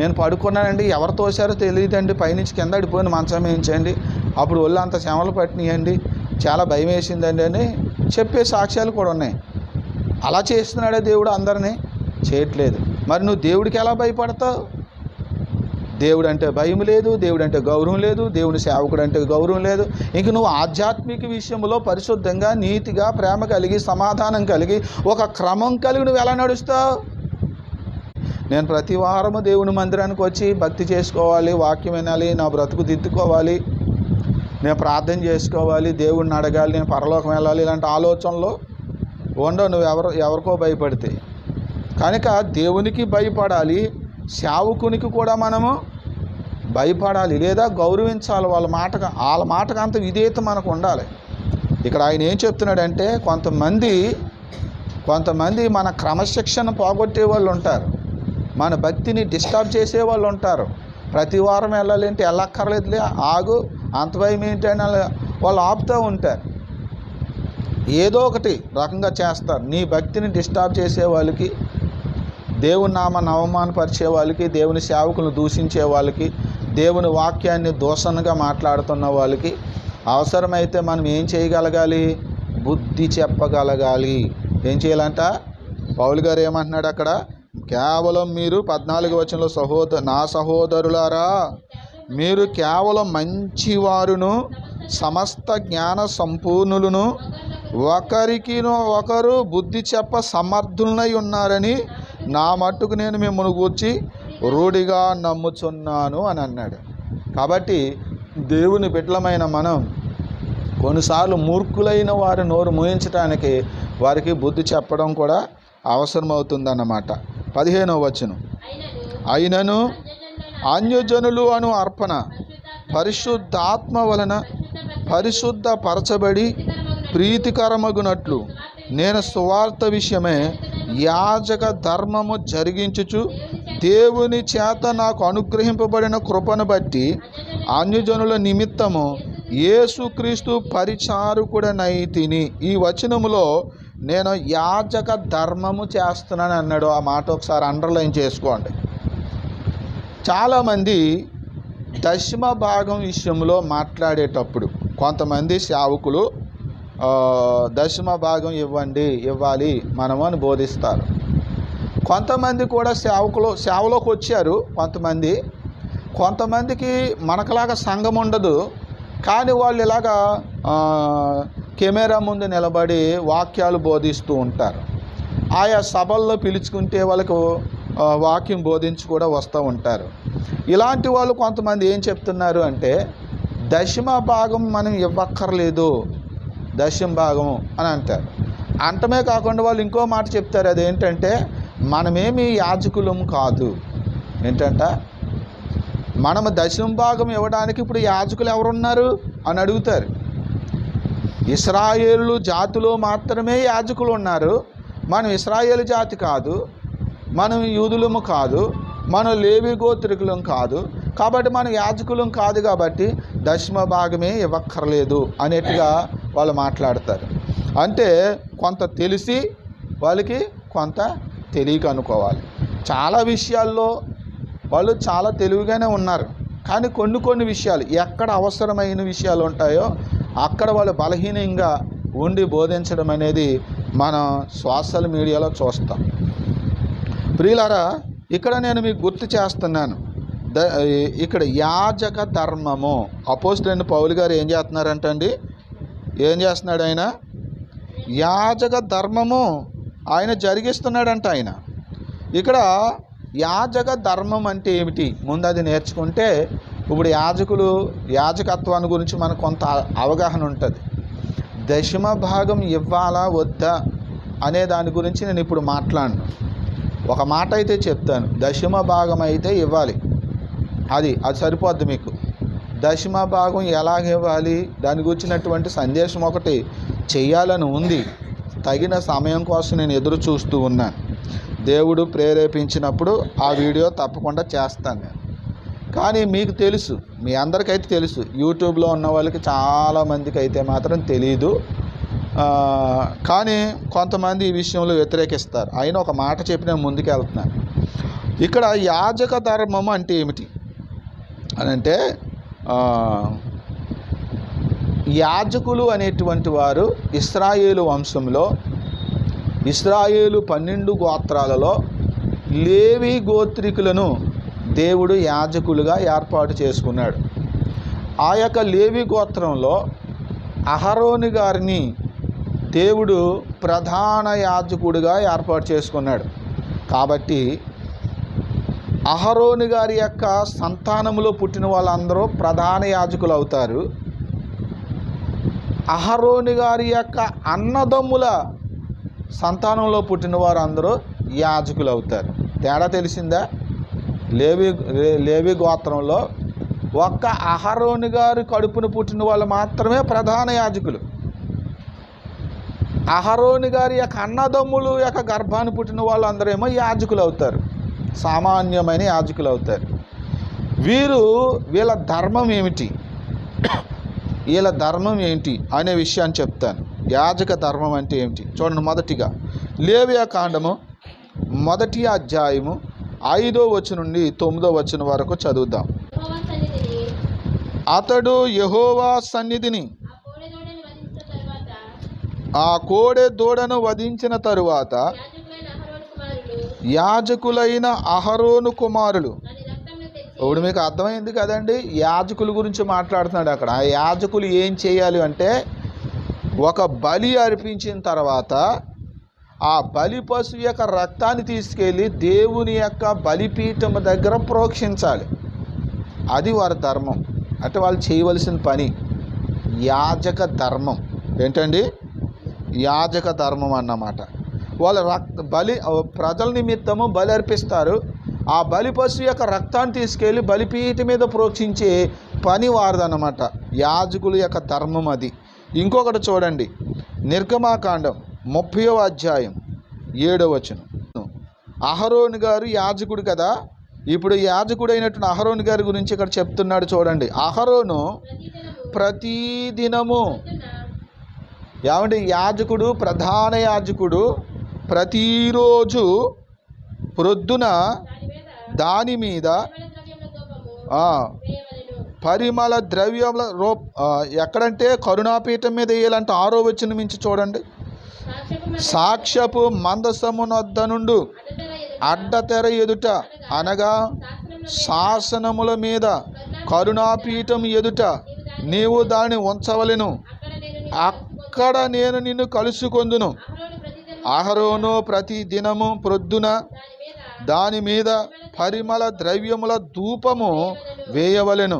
నేను పడుకున్నానండి, ఎవరు తోసారో తెలియదండి, పైనుంచి కింద అడిపోయిన మంచం వేయించండి, అప్పుడు ఒళ్ళు అంత శ్రమలు పట్టినాయండి, చాలా భయం వేసిందండి అని చెప్పే సాక్ష్యాలు కూడా ఉన్నాయి. అలా చేస్తున్నాడే దేవుడు? అందరినీ చేయట్లేదు. మరి నువ్వు దేవుడికి ఎలా భయపడతావు? దేవుడు అంటే భయం లేదు, దేవుడు అంటే గౌరవం లేదు, దేవుని సేవకుడు అంటే గౌరవం లేదు. ఇంక నువ్వు ఆధ్యాత్మిక విషయంలో పరిశుద్ధంగా, నీతిగా, ప్రేమ కలిగి, సమాధానం కలిగి, ఒక క్రమం కలిగి నువ్వు ఎలా నడుస్తావు? నేను ప్రతి వారము దేవుని మందిరానికి వచ్చి భక్తి చేసుకోవాలి, వాక్యం వినాలి, నా బ్రతుకు దిద్దుకోవాలి, నేను ప్రార్థన చేసుకోవాలి, దేవుడిని అడగాలి, నేను పరలోకం వెళ్ళాలి, ఇలాంటి ఆలోచనలు ఉండవు నువ్వు ఎవరికో భయపడితే. కనుక దేవునికి భయపడాలి, సేవకునికి కూడా మనము భయపడాలి, లేదా గౌరవించాలి. వాళ్ళ మాటకు అంత విధేయత మనకు ఉండాలి. ఇక్కడ ఆయన ఏం చెప్తున్నాడంటే, కొంతమంది మన క్రమశిక్షణ పోగొట్టే వాళ్ళు ఉంటారు, మన భక్తిని డిస్టర్బ్ చేసే వాళ్ళు ఉంటారు. ప్రతి వారం వెళ్ళాలంటే వెళ్ళక్కర్లేదులే, ఆగు, అంత భయం ఏంటని వాళ్ళు ఆపుతూ ఉంటారు, ఏదో ఒకటి రకంగా చేస్తారు. నీ భక్తిని డిస్టర్బ్ చేసే వాళ్ళకి, దేవుని నామాన్ని అవమానపరిచే వాళ్ళకి, దేవుని సేవకులను దూషించే వాళ్ళకి, దేవుని వాక్యాన్ని దూషణగా మాట్లాడుతున్న వాళ్ళకి అవసరమైతే మనం ఏం చేయగలగాలి? బుద్ధి చెప్పగలగాలి. ఏం చేయాలంట? పౌలు గారు ఏమంటున్నాడు అక్కడ? కేవలం మీరు 14వ వచనంలో నా సహోదరులారా, మీరు కేవలం మంచివారును సమస్త జ్ఞాన సంపూర్ణులను ఒకరికి ఒకరు బుద్ధి చెప్ప సమర్థులై ఉన్నారని నా మట్టుకు నేను మిమ్మల్ని గూర్చి రూఢిగా నమ్ముచున్నాను అని అన్నాడు. కాబట్టి దేవుని బిడ్డలమైన మనం కొన్నిసార్లు మూర్ఖులైన వారి నోరు మూయించడానికి వారికి బుద్ధి చెప్పడం కూడా అవసరమవుతుందన్నమాట. 15వ వచనం, అయినను అన్యజనులు అను అర్పణ పరిశుద్ధాత్మ వలన పరిశుద్ధపరచబడి ప్రీతికరమగునట్లు నేను సువార్త విషయమే యాజక ధర్మము జరిగించుచు దేవుని చేత నాకు అనుగ్రహింపబడిన కృపను బట్టి అన్యజనుల నిమిత్తము యేసుక్రీస్తు పరిచారకుడనైతిని. ఈ వచనములో నేను యాజక ధర్మము చేస్తున్నాను అన్నాడు. ఆ మాట ఒకసారి అండర్లైన్ చేసుకోండి. చాలామంది దశమ భాగం విషయంలో మాట్లాడేటప్పుడు కొంతమంది సేవకులు దశమ భాగం ఇవ్వాలి మనము అని బోధిస్తారు. కొంతమంది కూడా సేవలోకి వచ్చారు. కొంతమందికి మనకులాగా సంఘం ఉండదు, కానీ వాళ్ళు ఇలాగా కెమెరా ముందు నిలబడి వాక్యాలు బోధిస్తూ ఉంటారు. ఆయా సభల్లో పిలుచుకుంటే వాళ్ళకు వాక్యం బోధించి కూడా వస్తూ ఉంటారు. ఇలాంటి వాళ్ళు కొంతమంది ఏం చెప్తున్నారు అంటే, దశమ భాగం మనం ఇవ్వక్కర్లేదు, దశమ భాగము అని అంటారు. అంటమే కాకుండా వాళ్ళు ఇంకో మాట చెప్తారు, అదేంటంటే మనమేమి యాజకులం కాదు. ఏంటంట, మనము దశమ భాగం ఇవ్వడానికి ఇప్పుడు యాజకులు ఎవరున్నారు అని అడుగుతారు. ఇశ్రాయేలు జాతిలో మాత్రమే యాజకులు ఉన్నారు. మనం ఇశ్రాయేలు జాతి కాదు, మనం యూదులము కాదు, మనం లేవి గోత్రికులం కాదు, కాబట్టి మనం యాజకులం కాదు, కాబట్టి దశమ భాగమే ఇవ్వక్కర్లేదు అనేట్టుగా వాళ్ళు మాట్లాడతారు. అంటే కొంత తెలిసి వాళ్ళకి కొంత తెలియక అనుకోవాలి. చాలా విషయాల్లో వాళ్ళు చాలా తెలివిగానే ఉన్నారు, కానీ కొన్ని విషయాలు ఎక్కడ అవసరమైన విషయాలు ఉంటాయో అక్కడ వాళ్ళు బలహీనంగా ఉండి బోధించడం అనేది మనం సోషల్ మీడియాలో చూస్తాం. ప్రియులారా, ఇక్కడ నేను మీకు గుర్తు చేస్తున్నాను, ఇక్కడ యాజక ధర్మము అపోస్తలుడైన పౌలు గారు ఏం చేస్తున్నారంటండి, ఏం చేస్తున్నాడు ఆయన? యాజక ధర్మము ఆయన జరిగిస్తున్నాడంట. ఆయన ఇక్కడ యాజక ధర్మం అంటే ఏమిటి ముందు అది నేర్చుకుంటే ఇప్పుడు యాజకత్వాన్ని గురించి మనకు కొంత అవగాహన ఉంటుంది. దశమ భాగం ఇవ్వాలా వద్దా అనే దాని గురించి నేను ఇప్పుడు మాట్లాడను. ఒక మాట అయితే చెప్తాను, దశమ భాగం అయితే ఇవ్వాలి, అది సరిపోద్ది మీకు. దశమ భాగం ఎలాగ ఇవ్వాలి దాని గురించినటువంటి సందేశం ఒకటి చెయ్యాలని ఉంది. తగిన సమయం కోసం నేను ఎదురు చూస్తూ ఉన్నాను. దేవుడు ప్రేరేపించినప్పుడు ఆ వీడియో తప్పకుండా చేస్తాను నేను. కానీ మీకు తెలుసు, మీ అందరికైతే తెలుసు, యూట్యూబ్లో ఉన్న వాళ్ళకి చాలామందికి అయితే మాత్రం తెలీదు. కానీ కొంతమంది ఈ విషయంలో వ్యతిరేకిస్తారు. అయినా ఒక మాట చెప్పి నేను ముందుకు వెళ్తున్నాను. ఇక్కడ యాజక ధర్మం అంటే ఏమిటి అని అంటే, యాజకులు అనేటువంటి వారు ఇశ్రాయేలు వంశంలో, ఇశ్రాయేలు 12 గోత్రాలలో లేవి గోత్రికులను దేవుడు యాజకులుగా ఏర్పాటు చేసుకున్నాడు. ఆ యొక్క లేవి గోత్రంలో అహరోను గారిని దేవుడు ప్రధాన యాజకుడిగా ఏర్పాటు చేసుకున్నాడు. కాబట్టి అహరోను గారి యొక్క సంతానములో పుట్టిన వాళ్ళందరూ ప్రధాన యాజకులు అవుతారు. అహరోను గారి యొక్క అన్నదమ్ముల సంతానంలో పుట్టిన వారు అందరూ యాజకులు అవుతారు. తేడా తెలిసిందా? లేవి గోత్రంలో ఒక్క అహరోను గారి కడుపును పుట్టిన వాళ్ళు మాత్రమే ప్రధాన యాజకులు. అహరోను గారి యొక్క అన్నదమ్ములు యొక్క గర్భాన్ని పుట్టిన వాళ్ళు అందరేమో యాజకులు అవుతారు, సామాన్యమైన యాజకులు అవుతారు. వీళ్ళ ధర్మం ఏమిటి, వీళ్ళ ధర్మం ఏంటి అనే విషయాన్ని చెప్తాను. యాజక ధర్మం అంటే ఏమిటి చూడండి. మొదటిగా లేవియా కాండము 1వ అధ్యాయము 5వ వచనం నుండి 9వ వచనం వరకు చదువుదాం. అతడు యెహోవా సన్నిధిని ఆ కోడె దూడను వధించిన తరువాత యాజకులైన అహరోను కుమారులు, ఇప్పుడు మీకు అర్థమైంది కదండి, యాజకుల గురించి మాట్లాడుతున్నాడు అక్కడ. ఆ యాజకులు ఏం చేయాలి అంటే, ఒక బలి అర్పించిన తర్వాత ఆ బలి పశువు యొక్క రక్తాన్ని తీసుకెళ్ళి దేవుని యొక్క బలిపీఠం దగ్గర ప్రోక్షించాలి. అది వారి ధర్మం. అంటే వాళ్ళు చేయవలసిన పని యాజక ధర్మం. ఏంటండి? యాజక ధర్మం అన్నమాట. వాళ్ళు ప్రజల నిమిత్తము బలి అర్పిస్తారు. ఆ బలి పశువు యొక్క రక్తాన్ని తీసుకెళ్ళి బలిపీఠం మీద ప్రోక్షించే పని వారిదన్నమాట. యాజకుల యొక్క ధర్మం అది. ఇంకొకటి చూడండి, నిర్గమాకాండం 30వ అధ్యాయం 7వ వచనం. అహరోను గారు యాజకుడు కదా, ఇప్పుడు యాజకుడైనటువంటి అహరోను గారి గురించి ఇక్కడ చెప్తున్నాడు చూడండి. అహరోను ప్రతిదినము, ఏమంటే యాజకుడు, ప్రధాన యాజకుడు ప్రతిరోజు ప్రొద్దున దాని మీద పరిమళ ద్రవ్యముల ఎక్కడంటే కరుణాపీఠం మీద వేయాలంటే 6వ వచనం నుంచి చూడండి. సాక్ష్యపు మందసమునొద్ద నుండు అడ్డతెర ఎదుట, అనగా శాసనముల మీద కరుణాపీఠం ఎదుట నీవు దాన్ని ఉంచవలెను. అక్కడ నేను నిన్ను కలుసుకొందును. అహరోను ప్రతి దినము ప్రొద్దున దాని మీద పరిమళ ద్రవ్యముల ధూపము వేయవలెను.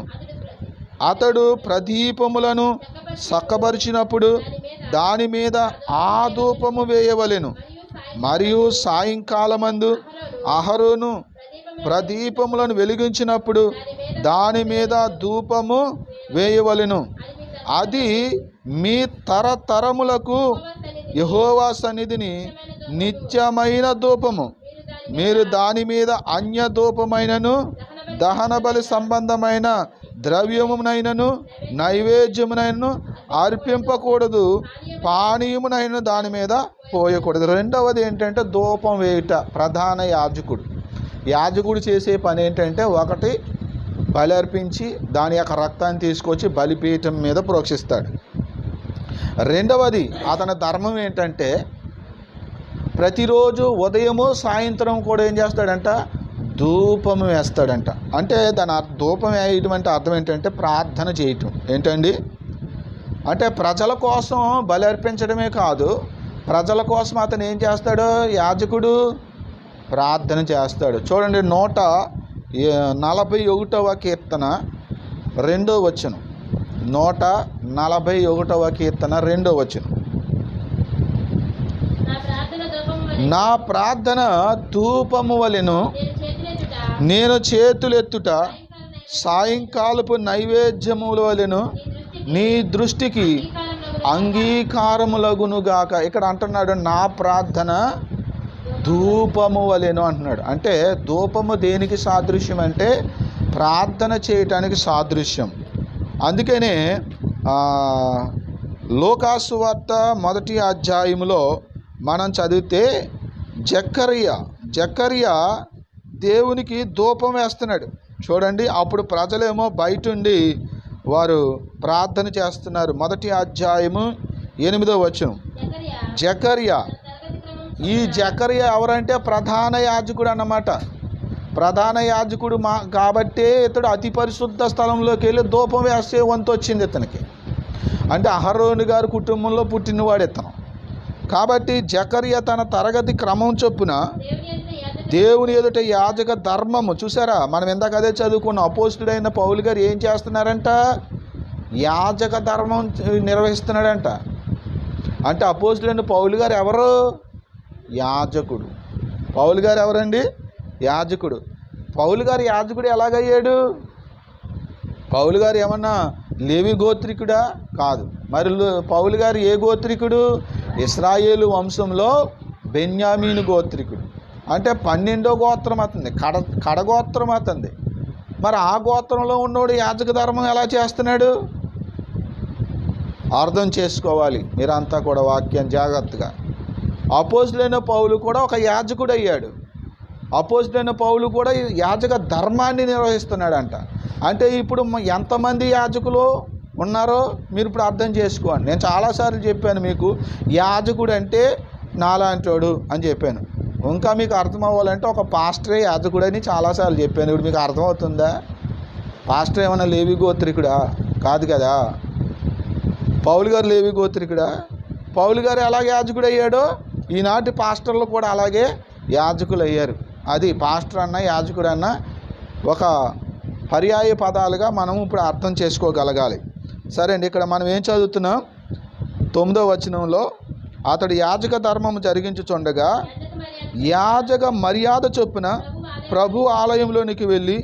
అతడు ప్రదీపములను సక్కబరిచినప్పుడు దాని మీద ఆ ధూపము వేయవలెను. మరియు సాయంకాలమందు అహరోను ప్రదీపములను వెలిగించినప్పుడు దాని మీద ధూపము వేయవలెను. అది మీ తరతరములకు యెహోవా సన్నిధిని నిత్యమైన ధూపము. మీరు దాని మీద అన్య ధూపమైనను దహన బలి సంబంధమైన ద్రవ్యమునైనను నైవేద్యమునైనను అర్పింపకూడదు, పానీయమునైన దాని మీద పోయకూడదు. రెండవది ఏంటంటే ధూపం వేయుట. ప్రధాన యాజకుడు చేసే పని ఏంటంటే, ఒకటి బలి అర్పించి దాని యొక్క రక్తాన్ని తీసుకొచ్చి బలిపీఠం మీద ప్రోక్షిస్తాడు. రెండవది అతని ధర్మం ఏంటంటే, ప్రతిరోజు ఉదయము సాయంత్రం కూడా ఏం చేస్తాడంట, ధూపం వేస్తాడంట. అంటే దాని ధూపం వేయటం అంటే అర్థం ఏంటంటే ప్రార్థన చేయటం. ఏంటండి అంటే ప్రజల కోసం బలి అర్పించడమే కాదు, ప్రజల కోసం అతను ఏం చేస్తాడు, యాజకుడు ప్రార్థన చేస్తాడు. చూడండి, 141వ కీర్తన 2వ వచనం. 141వ కీర్తన 2వ వచనం. నా ప్రార్థన ధూపము వలెను, నేను చేతులెత్తుట సాయంకాలపు నైవేద్యముల వలెను నీ దృష్టికి అంగీకారములగునుగాక. ఇక్కడ అంటున్నాడు నా ప్రార్థన ధూపము వలెను అంటున్నాడు. అంటే ధూపము దేనికి సాదృశ్యం అంటే ప్రార్థన చేయటానికి సాదృశ్యం. అందుకనే లూకాసు వార్త 1వ అధ్యాయములో మనం చదివితే జకర్యా దేవునికి ధూపం వేస్తున్నాడు చూడండి. అప్పుడు ప్రజలేమో బయటుండి వారు ప్రార్థన చేస్తున్నారు. 1వ అధ్యాయము 8వ వచనం. ఈ జకర్యా ఎవరంటే ప్రధాన యాజకుడు అన్నమాట. ప్రధాన యాజకుడు కాబట్టే ఇతడు అతి పరిశుద్ధ స్థలంలోకి వెళ్ళి ధూపం వేసే వంతు వచ్చింది ఇతనికి. అంటే అహరోను గారి కుటుంబంలో పుట్టినవాడు ఇతను. కాబట్టి జకర్యా తన తరగతి క్రమం చొప్పున దేవుని ఎదుట యాజక ధర్మము. చూసారా, మనం ఇందాక అదే చదువుకున్న అపోస్తుడైన పౌలు గారు ఏం చేస్తున్నారంట? యాజక ధర్మం నిర్వహిస్తున్నాడంట. అంటే అపోస్తుడైన పౌలు గారు ఎవరు? యాజకుడు. పౌలు గారు ఎవరండి? యాజకుడు. పౌలు గారు యాజకుడు ఎలాగయ్యాడు? పౌలు గారు ఏమన్నా లేవి గోత్రికుడా? కాదు. మరి పౌలు గారు ఏ గోత్రికుడు? ఇశ్రాయేలు వంశంలో బెన్యామీను గోత్రికుడు. అంటే 12వ గోత్రం అతనిది, కడగోత్రం అతనిది. మరి ఆ గోత్రంలో ఉన్నోడు యాజక ధర్మం ఎలా చేస్తున్నాడు? అర్థం చేసుకోవాలి మీరంతా కూడా వాక్యం జాగ్రత్తగా. అపోస్తులైన పౌలు కూడా ఒక యాజకుడు అయ్యాడు. అపోస్తులైన పౌలు కూడా యాజక ధర్మాన్ని నిర్వహిస్తున్నాడంట. అంటే ఇప్పుడు ఎంతమంది యాజకులు ఉన్నారో మీరు ఇప్పుడు అర్థం చేసుకోండి. నేను చాలాసార్లు చెప్పాను మీకు, యాజకుడు అంటే నాలాంటోడు అని చెప్పాను. ఇంకా మీకు అర్థం అవ్వాలంటే ఒక పాస్టరే యాజకుడు అని చాలాసార్లు చెప్పాను. ఇప్పుడు మీకు అర్థమవుతుందా? పాస్టర్ ఏమన్నా లేవి గోత్రికుడా? కాదు కదా. పౌలు గారు లేవి గోత్రికుడా? పౌలు గారు ఎలాగే యాజకుడు అయ్యాడో ఈనాటి పాస్టర్లు కూడా అలాగే యాజకులు అయ్యారు. అది పాస్టర్ అన్న యాజకుడు అన్న ఒక పర్యాయ పదాలుగా మనం ఇప్పుడు అర్థం చేసుకోగలగాలి. సరే అండి, ఇక్కడ మనం ఏం చదువుతున్నాం? 9వ వచనంలో, అతడు యాజక ధర్మము జరిగించుచుండగా యాజక మర్యాద చొప్పున ప్రభు ఆలయంలోనికి వెళ్ళి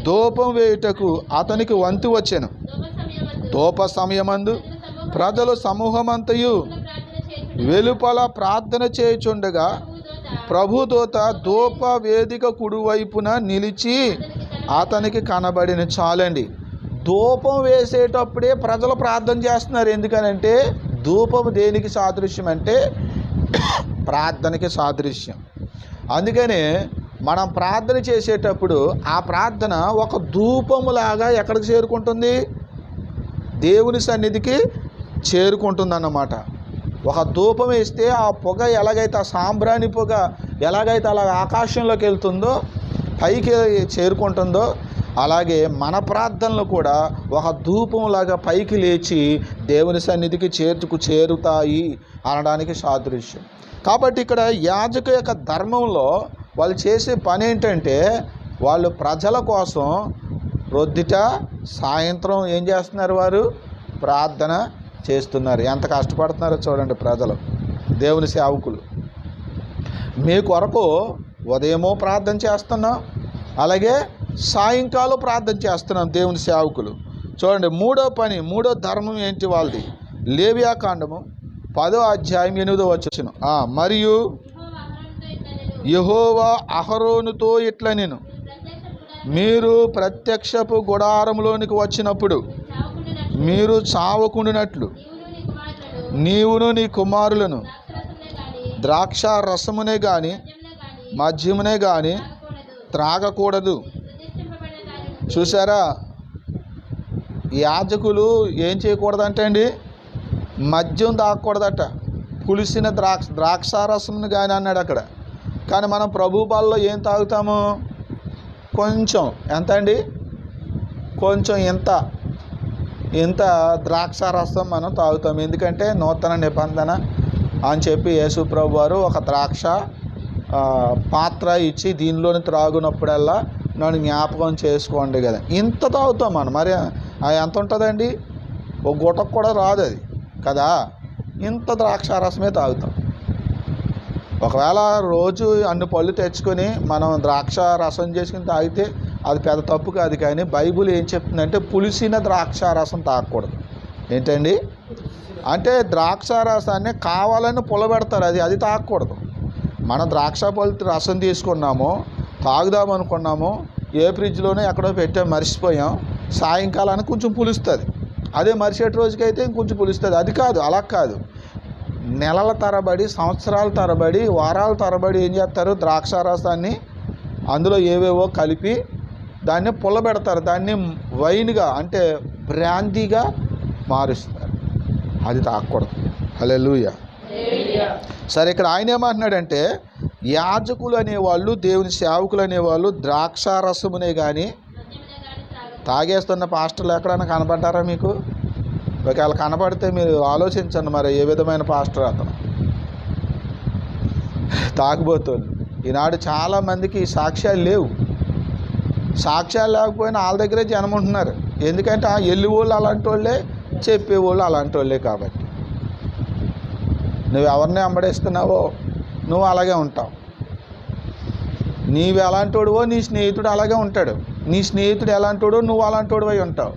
ధూపం వేయుటకు అతనికి వంతు వచ్చెను. ధూప సమయమందు ప్రజలు సమూహమంతయు వెలుపల ప్రార్థన చేయుచుండగా ప్రభుదూత ధూప వేదిక కుడివైపున నిలిచి అతనికి కనబడిన. చాలండి, ధూపం వేసేటప్పుడే ప్రజలు ప్రార్థన చేస్తున్నారు. ఎందుకనంటే ధూపం దేనికి సాదృశ్యం అంటే ప్రార్థనకి సాదృశ్యం. అందుకనే మనం ప్రార్థన చేసేటప్పుడు ఆ ప్రార్థన ఒక ధూపములాగా ఎక్కడికి చేరుకుంటుంది? దేవుని సన్నిధికి చేరుకుంటుందన్నమాట. ఒక ధూపం వేస్తే ఆ పొగ ఎలాగైతే, ఆ సాంబ్రాణి పొగ ఎలాగైతే అలాగ ఆకాశంలోకి వెళ్తుందో, పైకి చేరుకుంటుందో, అలాగే మన ప్రార్థనలు కూడా ఒక ధూపంలాగా పైకి లేచి దేవుని సన్నిధికి చేరుతాయి అనడానికి సాదృశ్యం. కాబట్టి ఇక్కడ యాజక యొక్క ధర్మంలో వాళ్ళు చేసే పని ఏంటంటే, వాళ్ళు ప్రజల కోసం రొద్దిట సాయంత్రం ఏం చేస్తున్నారు? వారు ప్రార్థన చేస్తున్నారు. ఎంత కష్టపడుతున్నారో చూడండి ప్రజలు, దేవుని సేవకులు. మీ కొరకు ఉదయమో ప్రార్థన చేస్తున్నాం, అలాగే సాయంకాలం ప్రార్థన చేస్తున్నాం దేవుని సేవకులు. చూడండి, మూడో ధర్మం ఏంటి వాళ్ళది? లేవియాకాండము 10వ అధ్యాయం 8వ వచనం. మరియు యెహోవా అహరోనుతో ఇట్లనెను, మీరు ప్రత్యక్షపు గుడారంలోనికి వచ్చినప్పుడు మీరు చావకుండినట్లు నీవును నీ కుమారులను ద్రాక్ష రసమునే కానీ మద్యమునే కానీ త్రాగకూడదు. చూసారా, యాజకులు ఏం చేయకూడదంటే అండి, మద్యం తాగకూడదట, పులిసిన ద్రాక్షారసమును కానీ అన్నాడు అక్కడ. కానీ మనం ప్రభు పాలలో ఏం తాగుతాము? కొంచెం, ఎంత అండి? కొంచెం ఇంత ద్రాక్షారసం మనం తాగుతాం. ఎందుకంటే నూతన నిబంధన అని చెప్పి యేసు ప్రభు వారు ఒక ద్రాక్ష పాత్ర ఇచ్చి దీనిలోని త్రాగునప్పుడల్లా నన్ను జ్ఞాపకం చేసుకోండి కదా. ఇంత తాగుతాం మనం. మరి ఎంత ఉంటుందండి? ఒక గుటకు కూడా రాదు అది కదా. ఇంత ద్రాక్షారసమే తాగుతాం. ఒకవేళ రోజు అన్ని పళ్ళు తెచ్చుకొని మనం ద్రాక్ష రసం చేసుకుని తాగితే అది పెద్ద తప్పు కాదు. కానీ బైబిల్ ఏం చెప్తుందంటే పులిసిన ద్రాక్షారసం తాగకూడదు. ఏంటండి అంటే ద్రాక్షారసాన్ని కావాలని పులబెడతారు, అది తాగకూడదు. మనం ద్రాక్ష పళ్ళు రసం తీసుకున్నాము, తాగుదామనుకున్నాము, ఏ ఫ్రిడ్జ్లోనే ఎక్కడో పెట్టాం, మర్చిపోయాం, సాయంకాలానికి కొంచెం పులుస్తుంది. అదే మరుసటి రోజుకైతే ఇంకొంచెం పులుస్తుంది. అది కాదు, అలా కాదు. నెలల తరబడి, సంవత్సరాల తరబడి, వారాల తరబడి ఏం చేస్తారు? ద్రాక్షారసాన్ని అందులో ఏవేవో కలిపి దాన్ని పుల్లబెడతారు. దాన్ని వైన్గా అంటే బ్రాందీగా మారుస్తారు. అది తాగకూడదు. హల్లెలూయా. సరే, ఇక్కడ ఆయన ఏమంటున్నాడంటే, యాజకులు అనేవాళ్ళు, దేవుని సేవకులు అనేవాళ్ళు ద్రాక్షారసమునే కానీ తాగేస్తున్న పాస్టర్లు ఎక్కడైనా కనపడ్డారా మీకు? ఒకవేళ కనపడితే మీరు ఆలోచించండి, మరి ఏ విధమైన పాస్టర్ అతను? తాగుబోతులు. ఈనాడు చాలామందికి సాక్ష్యాలు లేవు. సాక్ష్యాలు లేకపోయినా వాళ్ళ దగ్గరే జనం ఉంటున్నారు. ఎందుకంటే వెళ్ళి వాళ్ళు అలాంటి వాళ్ళే, చెప్పేవాళ్ళు అలాంటి వాళ్ళే. కాబట్టి నువ్వు ఎవరిని వెంబడిస్తున్నావో నువ్వు అలాగే ఉంటావు. నీవు ఎలాంటోడువో నీ స్నేహితుడు అలాగే ఉంటాడు. నీ స్నేహితుడు ఎలాంటోడో నువ్వు అలాంటోడు అయి ఉంటావు.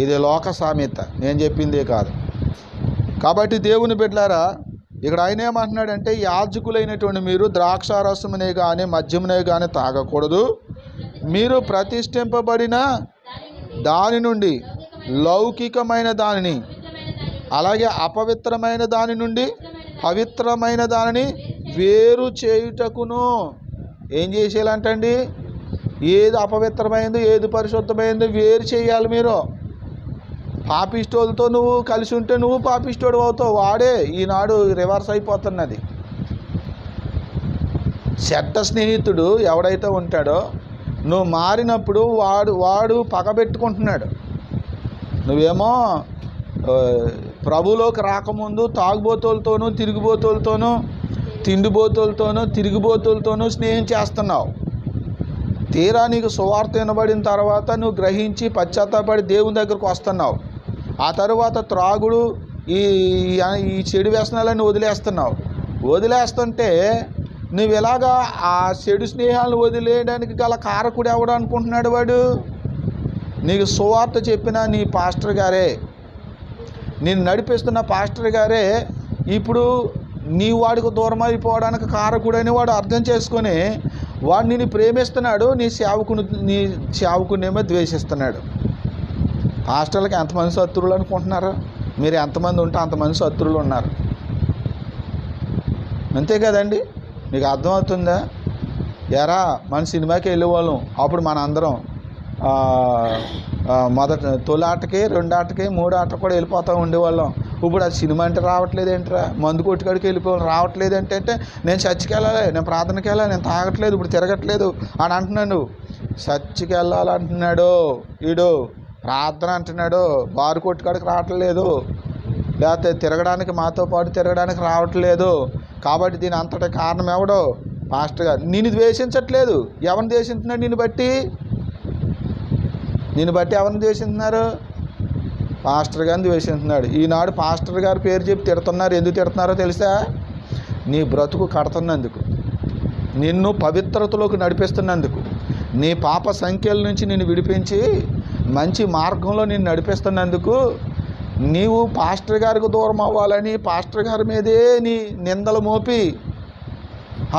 ఇది లోక సామెత, నేను చెప్పిందే కాదు. కాబట్టి దేవుని బిడ్డలారా, ఇక్కడ ఆయన ఏమంటున్నాడంటే, యాజకులైనటువంటి మీరు ద్రాక్షారసమునే కానీ మద్యమునే కానీ తాగకూడదు. మీరు ప్రతిష్ఠింపబడిన దాని నుండి లౌకికమైన దానిని, అలాగే అపవిత్రమైన దాని నుండి పవిత్రమైన దానిని వేరు చేయుటకును. ఏం చేసేయాలంటండి? ఏది అపవిత్రమైంది ఏది పరిశుద్ధమైంది వేరు చేయాలి. మీరు పాపిస్టోలతో నువ్వు కలిసి ఉంటే నువ్వు పాపిస్టోడు అవుతావు. వాడే ఈనాడు రివర్స్ అయిపోతున్నది. చెడ్డ స్నేహితుడు ఎవడైతే ఉంటాడో నువ్వు మారినప్పుడు వాడు పగబెట్టుకుంటున్నాడు. నువ్వేమో ప్రభులోకి రాకముందు తాగుబోతులతోనూ తిరిగిబోతులతోనూ తిండిబోతులతోనూ తిరిగిబోతులతోనూ స్నేహం చేస్తున్నావు. తీరా నీకు సువార్త వినబడిన తర్వాత నువ్వు గ్రహించి పశ్చాత్తాపడి దేవుని దగ్గరకు వస్తున్నావు. ఆ తరువాత త్రాగుడు ఈ చెడు వ్యసనాలన్నీ వదిలేస్తుంటే నువ్వు ఇలాగా ఆ చెడు స్నేహాలను వదిలేయడానికి గల కారకుడు ఎవడు అనుకుంటున్నాడు? వాడు నీకు సువార్త చెప్పిన నీ పాస్టర్ గారే, నేను నడిపిస్తున్న పాస్టర్ గారే ఇప్పుడు నీ వాడికి దూరం అయిపోవడానికి కారకుడని వాడు అర్థం చేసుకొని వాడు నిన్ను ప్రేమిస్తున్నాడు, నీ సేవకునేమో ద్వేషిస్తున్నాడు. పాస్టర్లకి ఎంతమంది శత్రువులు అనుకుంటున్నారు? మీరు ఎంతమంది ఉంటే అంతమంది శత్రువులు ఉన్నారు. అంతే కదండి? మీకు అర్థమవుతుందా? ఎరా మన సినిమాకి వెళ్ళేవాళ్ళం, అప్పుడు మన అందరం తొలి ఆటకి 2 ఆటకి 3 ఆట కూడా వెళ్ళిపోతూ ఉండేవాళ్ళం. ఇప్పుడు అది సినిమా అంటే రావట్లేదు ఏంట్రా, మందు కొట్టుకాడికి వెళ్ళిపోవాలి రావట్లేదు అంటే నేను చర్చికి వెళ్ళాలి, నేను ప్రార్థనకి వెళ్ళాలి, నేను తాగట్లేదు, ఇప్పుడు తిరగట్లేదు అని అంటున్నాను. చర్చికి వెళ్ళాలంటున్నాడు వీడు, ప్రార్థన అంటున్నాడు, బారు కొట్టుకాడికి రావట్లేదు, లేకపోతే తిరగడానికి మాతో పాటు తిరగడానికి రావట్లేదు. కాబట్టి దీని అంతటి కారణం ఎవడో? పాస్టర్ గారు. నిన్ను ద్వేషించట్లేదు. ఎవరిని ద్వేషించున్నాడు? నిన్ను బట్టి ఎవరిని ద్వేషిస్తున్నారు? పాస్టర్ గారిని ద్వేషిస్తున్నాడు. ఈనాడు పాస్టర్ గారి పేరు చెప్పి తిడుతున్నారు. ఎందుకు తిడుతున్నారో తెలుసా? నీ బ్రతుకు కడుతున్నందుకు, నిన్ను పవిత్రతలోకి నడిపిస్తున్నందుకు, నీ పాప సంఖ్యల నుంచి నిన్ను విడిపించి మంచి మార్గంలో నిన్ను నడిపిస్తున్నందుకు నీవు పాస్టర్ గారికి దూరం అవ్వాలని పాస్టర్ గారి మీదే నీ నిందలు మోపి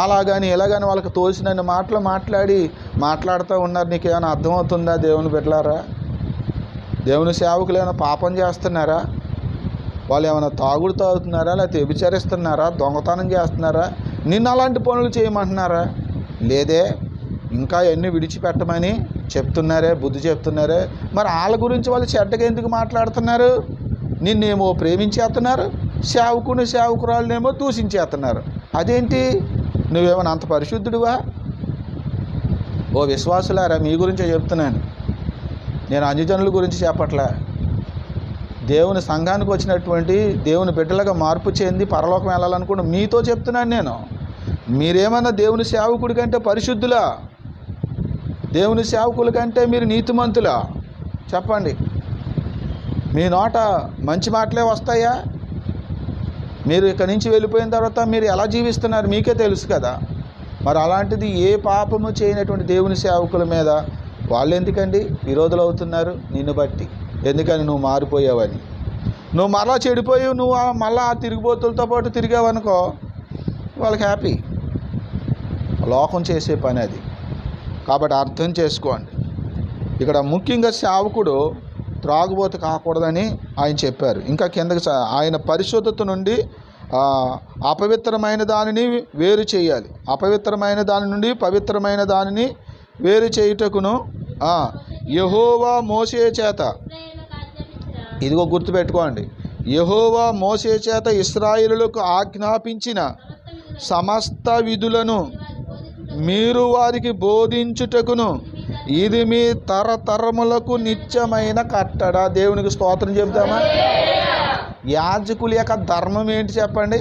అలాగని ఇలాగని వాళ్ళకి తోసినన్ని మాటలు మాట్లాడుతూ ఉన్నారు. నీకేమైనా అర్థమవుతుందా? దేవుని బిడ్డలారా, దేవుని సేవకులు ఏమైనా పాపం చేస్తున్నారా? వాళ్ళు ఏమైనా తాగుడు తాగుతున్నారా? లేకపోతే వ్యభిచరిస్తున్నారా? దొంగతనం చేస్తున్నారా? నిన్ను అలాంటి పనులు చేయమంటున్నారా? లేదే. ఇంకా ఎన్ని విడిచిపెట్టమని చెప్తున్నారే, బుద్ధి చెప్తున్నారే. మరి వాళ్ళ గురించి వాళ్ళు చెడ్డగా ఎందుకు మాట్లాడుతున్నారు? నిన్నేమో ప్రేమించేస్తున్నారు, సేవకురాళ్ళనేమో దూషించేస్తున్నారు. అదేంటి? నువ్వేమైనా అంత పరిశుద్ధుడివా? ఓ విశ్వాసులారా, మీ గురించే చెప్తున్నాను. నేను అన్యజనుల గురించి చెప్పట్లే. దేవుని సంఘానికి వచ్చినటువంటి దేవుని బిడ్డలుగా మార్పు చెంది పరలోకం వెళ్ళాలనుకుంటే మీతో చెప్తున్నాను నేను. మీరేమన్నా దేవుని సేవకుడి కంటే పరిశుద్ధులా? దేవుని సేవకుల కంటే మీరు నీతిమంతులా? చెప్పండి. మీ నోట మంచి మాటలే వస్తాయా? మీరు ఇక్కడి నుంచి వెళ్ళిపోయిన తర్వాత మీరు ఎలా జీవిస్తున్నారు మీకే తెలుసు కదా. మరి అలాంటిది ఏ పాపము చేయనటువంటి దేవుని సేవకుల మీద వాళ్ళు ఎందుకండి విరోధులు అవుతున్నారు? నిన్ను బట్టి. ఎందుకని? నువ్వు మారిపోయావని. నువ్వు మరలా చెడిపోయి నువ్వు మళ్ళా తిరిగిపోతులతో పాటు తిరిగావనుకో, వాళ్ళకి హ్యాపీ. లోకం చేసే పని అది. కాబట్టి అర్థం చేసుకోండి. ఇక్కడ ముఖ్యంగా సేవకుడు త్రాగుబోతు కాకూడదని ఆయన చెప్పారు. ఇంకా కిందకి ఆయన పరిశుద్ధత నుండి అపవిత్రమైన దానిని వేరు చేయాలి. అపవిత్రమైన దాని నుండి పవిత్రమైన దానిని వేరు చేయుటకును యెహోవా మోషే చేత, ఇదిగో గుర్తుపెట్టుకోండి, యెహోవా మోషే చేత ఇశ్రాయేలులకు ఆజ్ఞాపించిన సమస్త విధులను మీరు వారికి బోధించుటకును ఇది మీ తరతరములకు నిత్యమైన కట్టడ. దేవునికి స్తోత్రం చెబుతామా? యాజకుల యొక్క ధర్మం ఏంటి చెప్పండి?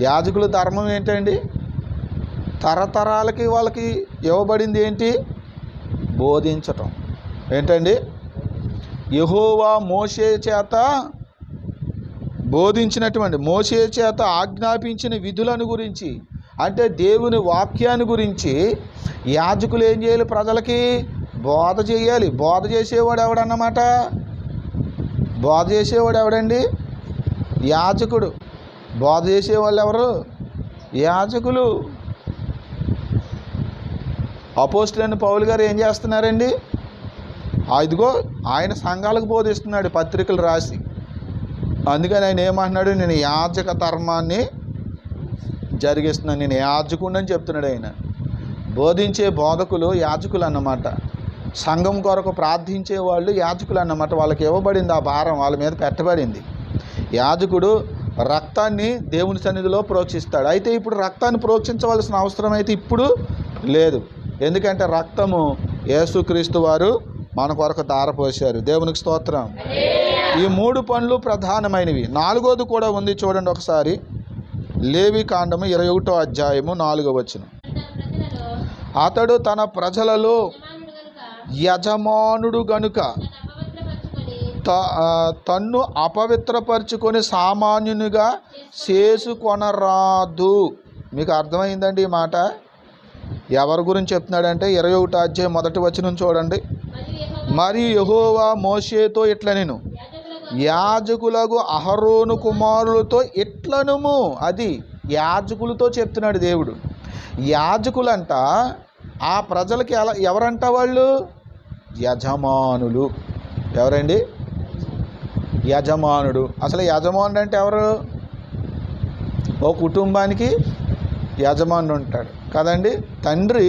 యాజకుల ధర్మం ఏంటండి? తరతరాలకి వాళ్ళకి ఇవ్వబడింది ఏంటి? బోధించటం. ఏంటండి? యెహోవా మోషే చేత బోధించినటువంటి, మోషే చేత ఆజ్ఞాపించిన విధులను గురించి, అంటే దేవుని వాక్యాన్ని గురించి యాజకులు ఏం చేయాలి? ప్రజలకి బోధ చేయాలి. బోధ చేసేవాడు ఎవడన్నమాట? బోధ చేసేవాడు ఎవడండి? యాజకుడు. బోధ చేసేవాళ్ళు ఎవరు? యాజకులు. అపోస్తలుడైన పౌలు గారు ఏం చేస్తున్నారండి? ఇదిగో ఆయన సంఘాలకు బోధిస్తున్నాడు పత్రికలు రాసి. అందుకని ఆయన ఏమంటున్నాడు? నేను యాజక ధర్మాన్ని జరిగిస్తున్నాను, నేను యాజకుడిని అని చెప్తున్నాడు ఆయన. బోధించే బోధకులు యాజకులు అన్నమాట. సంఘం కొరకు ప్రార్థించే వాళ్ళు యాజకులు అన్నమాట. వాళ్ళకి ఇవ్వబడింది ఆ భారం, వాళ్ళ మీద పెట్టబడింది. యాజకుడు రక్తాన్ని దేవుని సన్నిధిలో ప్రోక్షిస్తాడు. అయితే ఇప్పుడు రక్తాన్ని ప్రోక్షించవలసిన అవసరం అయితే ఇప్పుడు లేదు. ఎందుకంటే రక్తము యేసుక్రీస్తు వారు మన కొరకు ధారపోశారు. దేవునికి స్తోత్రం. ఈ 3 పనులు ప్రధానమైనవి. 4వది కూడా ఉంది, చూడండి ఒకసారి. లేవి కాండము 21వ అధ్యాయము 4వ వచనం. అతడు తన ప్రజలలో యజమానుడు గనుక తన్ను అపవిత్రపరుచుకొని సామాన్యునిగా చేసుకొనరాదు. మీకు అర్థమైందండి ఈ మాట? ఎవరి గురించి చెప్తున్నాడంటే 21వ అధ్యాయం 1వ వచనం చూడండి. మరియు యెహోవా మోషేతో ఇట్లనెను, యాజకులకు అహరోను కుమారులతో ఇట్లనుము. అది యాజకులతో చెప్తున్నాడు దేవుడు. యాజకులంట ఆ ప్రజలకి ఎవరంట? వాళ్ళు యజమానులు. ఎవరండి? యజమానుడు. అసలు యజమానుడు అంటే ఎవరు? ఓ కుటుంబానికి యజమానుడు ఉంటాడు కదండి. తండ్రి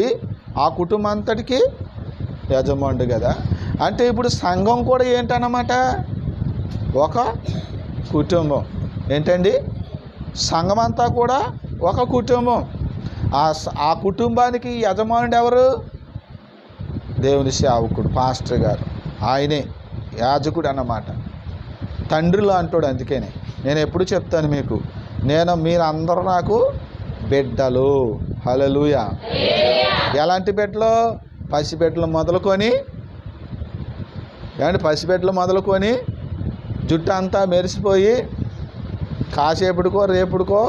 ఆ కుటుంబం అంతటికి యజమానుడు కదా. అంటే ఇప్పుడు సంఘం కూడా ఏంటన్నమాట? ఒక కుటుంబం. ఏంటండి? సంఘం అంతా కూడా ఒక కుటుంబం. ఆ కుటుంబానికి యజమానుడు ఎవరు? దేవుని సేవకుడు, పాస్టర్ గారు. ఆయనే యాజకుడు అన్నమాట. తండ్రిలో అంటాడు. అందుకనే నేను ఎప్పుడు చెప్తాను మీకు, మీరందరూ నాకు బిడ్డలు. హల్లెలూయా. ఎలాంటి బిడ్డలు? పసిబిడ్డలు మొదలుకొని, పసిబిడ్డలు మొదలుకొని జుట్టు అంతా మెరిసిపోయి కాసేపటికో రేపుడికో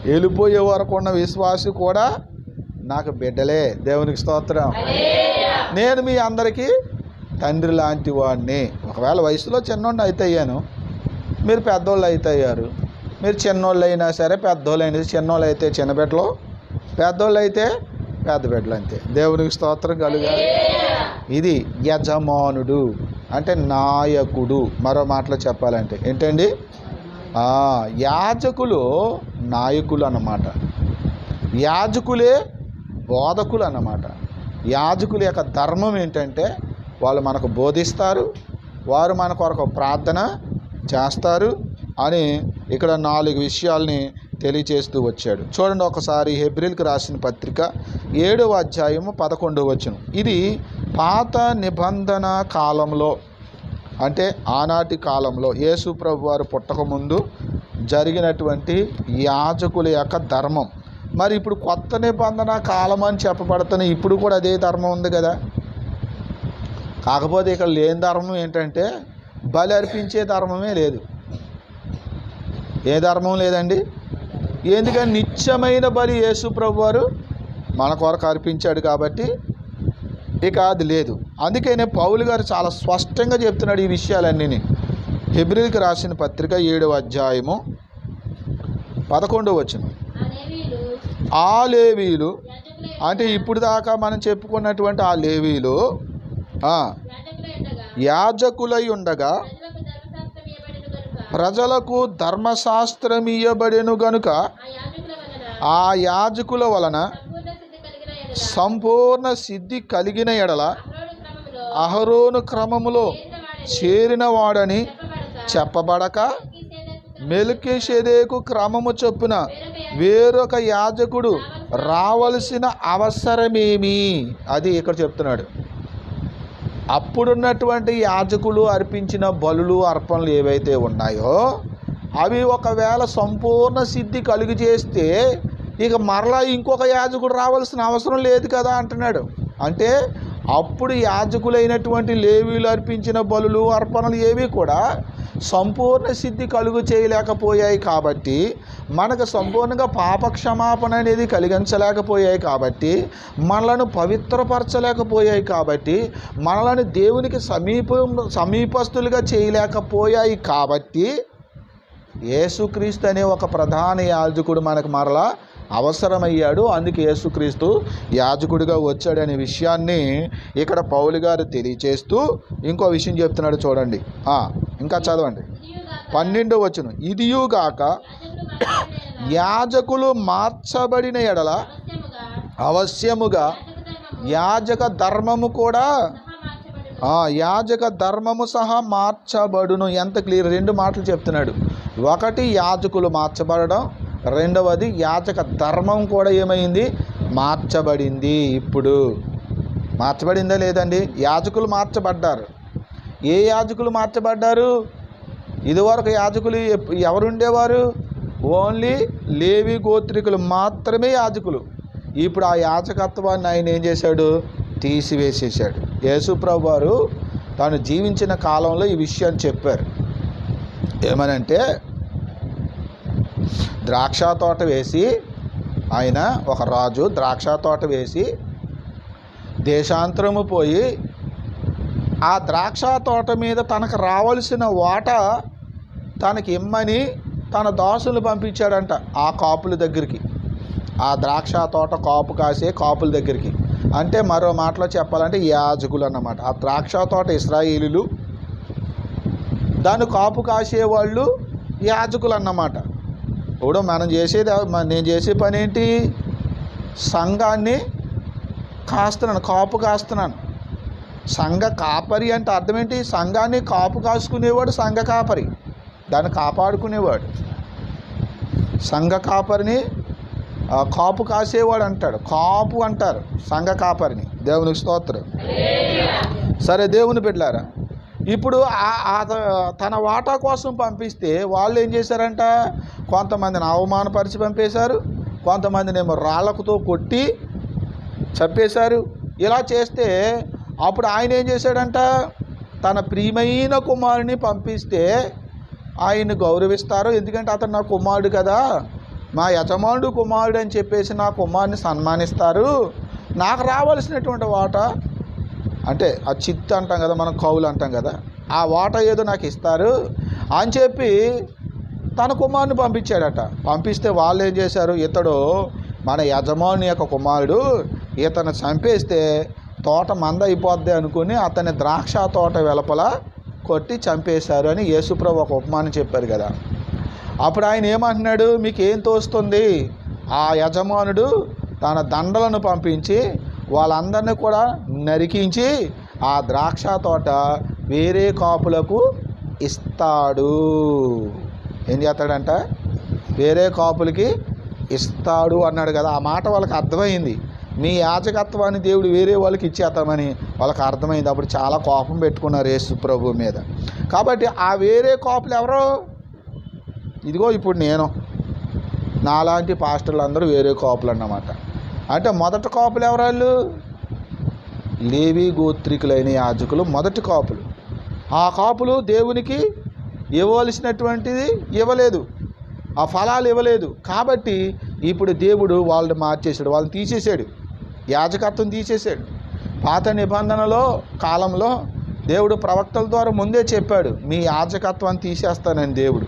వెళ్ళిపోయే వరకు ఉన్న విశ్వాసి కూడా నాకు బిడ్డలే. దేవునికి స్తోత్రం. నేను మీ అందరికీ తండ్రి లాంటి వాడిని. ఒకవేళ వయసులో చిన్నోళ్ళు అయితే అయ్యాను, మీరు పెద్దోళ్ళు అయితే అయ్యారు. మీరు చిన్నోళ్ళు అయినా సరే, పెద్దోళ్ళు అయినా, చిన్నోళ్ళు అయితే చిన్న బిడ్డలు, పెద్దోళ్ళు అయితే పెద్ద బిడ్డలు అంతే. దేవునికి స్తోత్రం కలుగాలి. ఇది యజమానుడు అంటే నాయకుడు. మరో మాటలో చెప్పాలంటే ఏంటండి? యాజకులు నాయకులు అన్నమాట. యాజకులే బోధకులు అన్నమాట. యాజకుల యొక్క ధర్మం ఏంటంటే వాళ్ళు మనకు బోధిస్తారు, వారు మన కొరకు ప్రార్థన చేస్తారు అని ఇక్కడ 4 విషయాల్ని తెలియచేస్తూ వచ్చాడు. చూడండి ఒకసారి హెబ్రీయులకు రాసిన పత్రిక 7వ అధ్యాయము 11వ వచనం. ఇది పాత నిబంధన కాలంలో, అంటే ఆనాటి కాలంలో యేసు ప్రభు వారు పుట్టకముందు జరిగినటువంటి యాజకుల యొక్క ధర్మం. మరి ఇప్పుడు కొత్త నిబంధన కాలం అని చెప్పబడుతున్న ఇప్పుడు కూడా అదే ధర్మం ఉంది కదా. కాకపోతే ఇక్కడ లేని ధర్మం ఏంటంటే బలి అర్పించే ధర్మమే లేదు. ఏ ధర్మం లేదండి? ఎందుకని? నిత్యమైన బలి యేసు ప్రభు వారు మన కొరకు అర్పించాడు కాబట్టి ఇక అది లేదు. అందుకనే పౌలు గారు చాలా స్పష్టంగా చెప్తున్నాడు ఈ విషయాలన్నీ. హెబ్రీయులకు రాసిన పత్రిక 7వ అధ్యాయము 11వ వచనం. ఆ లేవీయులు అంటే ఇప్పుడు దాకా మనం చెప్పుకున్నటువంటి ఆ లేవీయులు యాజకులై ఉండగా ప్రజలకు ధర్మశాస్త్రం ఇయ్యబడెను గనుక ఆ యాజకుల వలన సంపూర్ణ సిద్ధి కలిగిన ఎడల అహరోను క్రమములో చేరిన వాడని చెప్పబడక మెల్కీషెదెకు క్రమము చొప్పున వేరొక యాజకుడు రావలసిన అవసరమేమి? అది ఇక్కడ చెప్తున్నాడు. అప్పుడున్నటువంటి యాజకులు అర్పించిన బలులు అర్పణలు ఏవైతే ఉన్నాయో అవి ఒకవేళ సంపూర్ణ సిద్ధి కలుగు చేస్తే ఇక మరలా ఇంకొక యాజకుడు రావాల్సిన అవసరం లేదు కదా అంటున్నాడు. అంటే అప్పుడు యాజకులైనటువంటి లేవీలు అర్పించిన బలులు అర్పణలు ఏవి కూడా సంపూర్ణ సిద్ధి కలుగు చేయలేకపోయాయి కాబట్టి, మనకు సంపూర్ణంగా పాపక్షమాపణ అనేది కలిగించలేకపోయాయి కాబట్టి, మనలను పవిత్రపరచలేకపోయాయి కాబట్టి, మనలను దేవునికి సమీపస్తులుగా చేయలేకపోయాయి కాబట్టి, యేసుక్రీస్తు అనే ఒక ప్రధాన యాజకుడు మనకు మరలా అవసరమయ్యాడు. అందుకే యేసుక్రీస్తు యాజకుడిగా వచ్చాడనే విషయాన్ని ఇక్కడ పౌలు గారు తెలియచేస్తూ ఇంకో విషయం చెప్తున్నాడు చూడండి. ఇంకా చదవండి 12వ వచనం. ఇదియుగాక యాజకులు మార్చబడిన ఎడల అవశ్యముగా యాజక ధర్మము కూడా యాజక ధర్మము సహా మార్చబడును. ఎంత క్లియర్! 2 మాటలు చెప్తున్నాడు. ఒకటి యాజకులు మార్చబడడం, రెండవది యాజక ధర్మం కూడా ఏమైంది? మార్చబడింది. ఇప్పుడు మార్చబడిందా లేదండి? యాజకులు మార్చబడ్డారు. ఏ యాజకులు మార్చబడ్డారు? ఇదివరకు యాజకులు ఎవరుండేవారు? ఓన్లీ లేవి గోత్రికులు మాత్రమే యాజకులు. ఇప్పుడు ఆ యాజకత్వాన్ని ఆయన ఏం చేశాడు? తీసివేసేసాడు. యేసుప్రభు వారు తాను జీవించిన కాలంలో ఈ విషయాన్ని చెప్పారు. ఏమనంటే, ద్రాక్ష తోట వేసి, ఆయన ఒక రాజు ద్రాక్ష తోట వేసి దేశాంతరము పోయి ఆ ద్రాక్ష తోట మీద తనకు రావాల్సిన వాటా తనకి ఇమ్మని తన దాసులు పంపించాడంట ఆ కాపుల దగ్గరికి, ఆ ద్రాక్ష తోట కాపు కాసే కాపుల దగ్గరికి. అంటే మరో మాటలో చెప్పాలంటే యాజకులు అన్నమాట. ఆ ద్రాక్ష తోట ఇశ్రాయేలీలు, దాన్ని కాపు కాసేవాళ్ళు యాజకులు అన్నమాట. ఇప్పుడు నేను చేసే పని ఏంటి? సంఘాన్ని కాస్తున్నాను, కాపు కాస్తున్నాను. సంఘ కాపరి అంటే అర్థం ఏంటి? సంఘాన్ని కాపు కాసుకునేవాడు సంఘ కాపరి, దాన్ని కాపాడుకునేవాడు. సంఘ కాపరిని కాపు కాసేవాడు అంటాడు, కాపు అంటారు సంఘ కాపరిని. దేవునికి స్తోత్రం. సరే, దేవుని బిడ్డలారా, ఇప్పుడు తన వాటా కోసం పంపిస్తే వాళ్ళు ఏం చేశారంట? కొంతమందిని అవమానపరిచి పంపేశారు, కొంతమందిని ఏమో రాళ్ళకుతో కొట్టి చంపేశారు. ఇలా చేస్తే అప్పుడు ఆయన ఏం చేశాడంట? తన ప్రియమైన కుమారుని పంపిస్తే ఆయన్ని గౌరవిస్తారు, ఎందుకంటే అతను నా కుమారుడు కదా, మా యజమానుడు కుమారుడు అని చెప్పేసి నా కుమారుని సన్మానిస్తారు. నాకు రావాల్సినటువంటి వాటా, అంటే ఆ చిత్తు అంటాం కదా, మనం కౌలు అంటాం కదా, ఆ వాటా ఏదో నాకు ఇస్తారు అని చెప్పి తన కుమారుని పంపించాడట. పంపిస్తే వాళ్ళు ఏం చేశారు? ఇతడు మన యజమాని యొక్క కుమారుడు, ఇతను చంపేస్తే తోట మంద అయిపోద్ది అనుకుని అతని ద్రాక్ష తోట వెలుపల కొట్టి చంపేశారు అని యేసుప్రభు ఒక ఉపమానం చెప్పారు కదా. అప్పుడు ఆయన ఏమంటున్నాడు? మీకు ఏం తోస్తుంది? ఆ యజమానుడు తన దండలను పంపించి వాళ్ళందరినీ కూడా నరికించి ఆ ద్రాక్ష తోట వేరే కాపులకు ఇస్తాడు. ఏం చేస్తాడంట? వేరే కాపులకి ఇస్తాడు అన్నాడు కదా. ఆ మాట వాళ్ళకి అర్థమైంది. మీ యాజకత్వాన్ని దేవుడు వేరే వాళ్ళకి ఇచ్చేస్తామని వాళ్ళకి అర్థమైంది. అప్పుడు చాలా కోపం పెట్టుకున్నారు యేసు ప్రభు మీద. కాబట్టి ఆ వేరే కాపులు ఎవరో? ఇదిగో ఇప్పుడు నేను, నాలాంటి పాస్టర్లు అందరూ వేరే కాపులు అన్నమాట. అంటే మొదటి కాపులు ఎవరాళ్ళు? లేవి గోత్రికులైన యాజకులు మొదటి కాపులు. ఆ కాపులు దేవునికి ఇవ్వవలసినటువంటిది ఇవ్వలేదు, ఆ ఫలాలు ఇవ్వలేదు. కాబట్టి ఇప్పుడు దేవుడు వాళ్ళని మార్చేశాడు, వాళ్ళని తీసేశాడు, యాజకత్వం తీసేశాడు. పాత నిబంధనలో కాలంలో దేవుడు ప్రవక్తల ద్వారా ముందే చెప్పాడు, మీ యాజకత్వాన్ని తీసేస్తానని దేవుడు.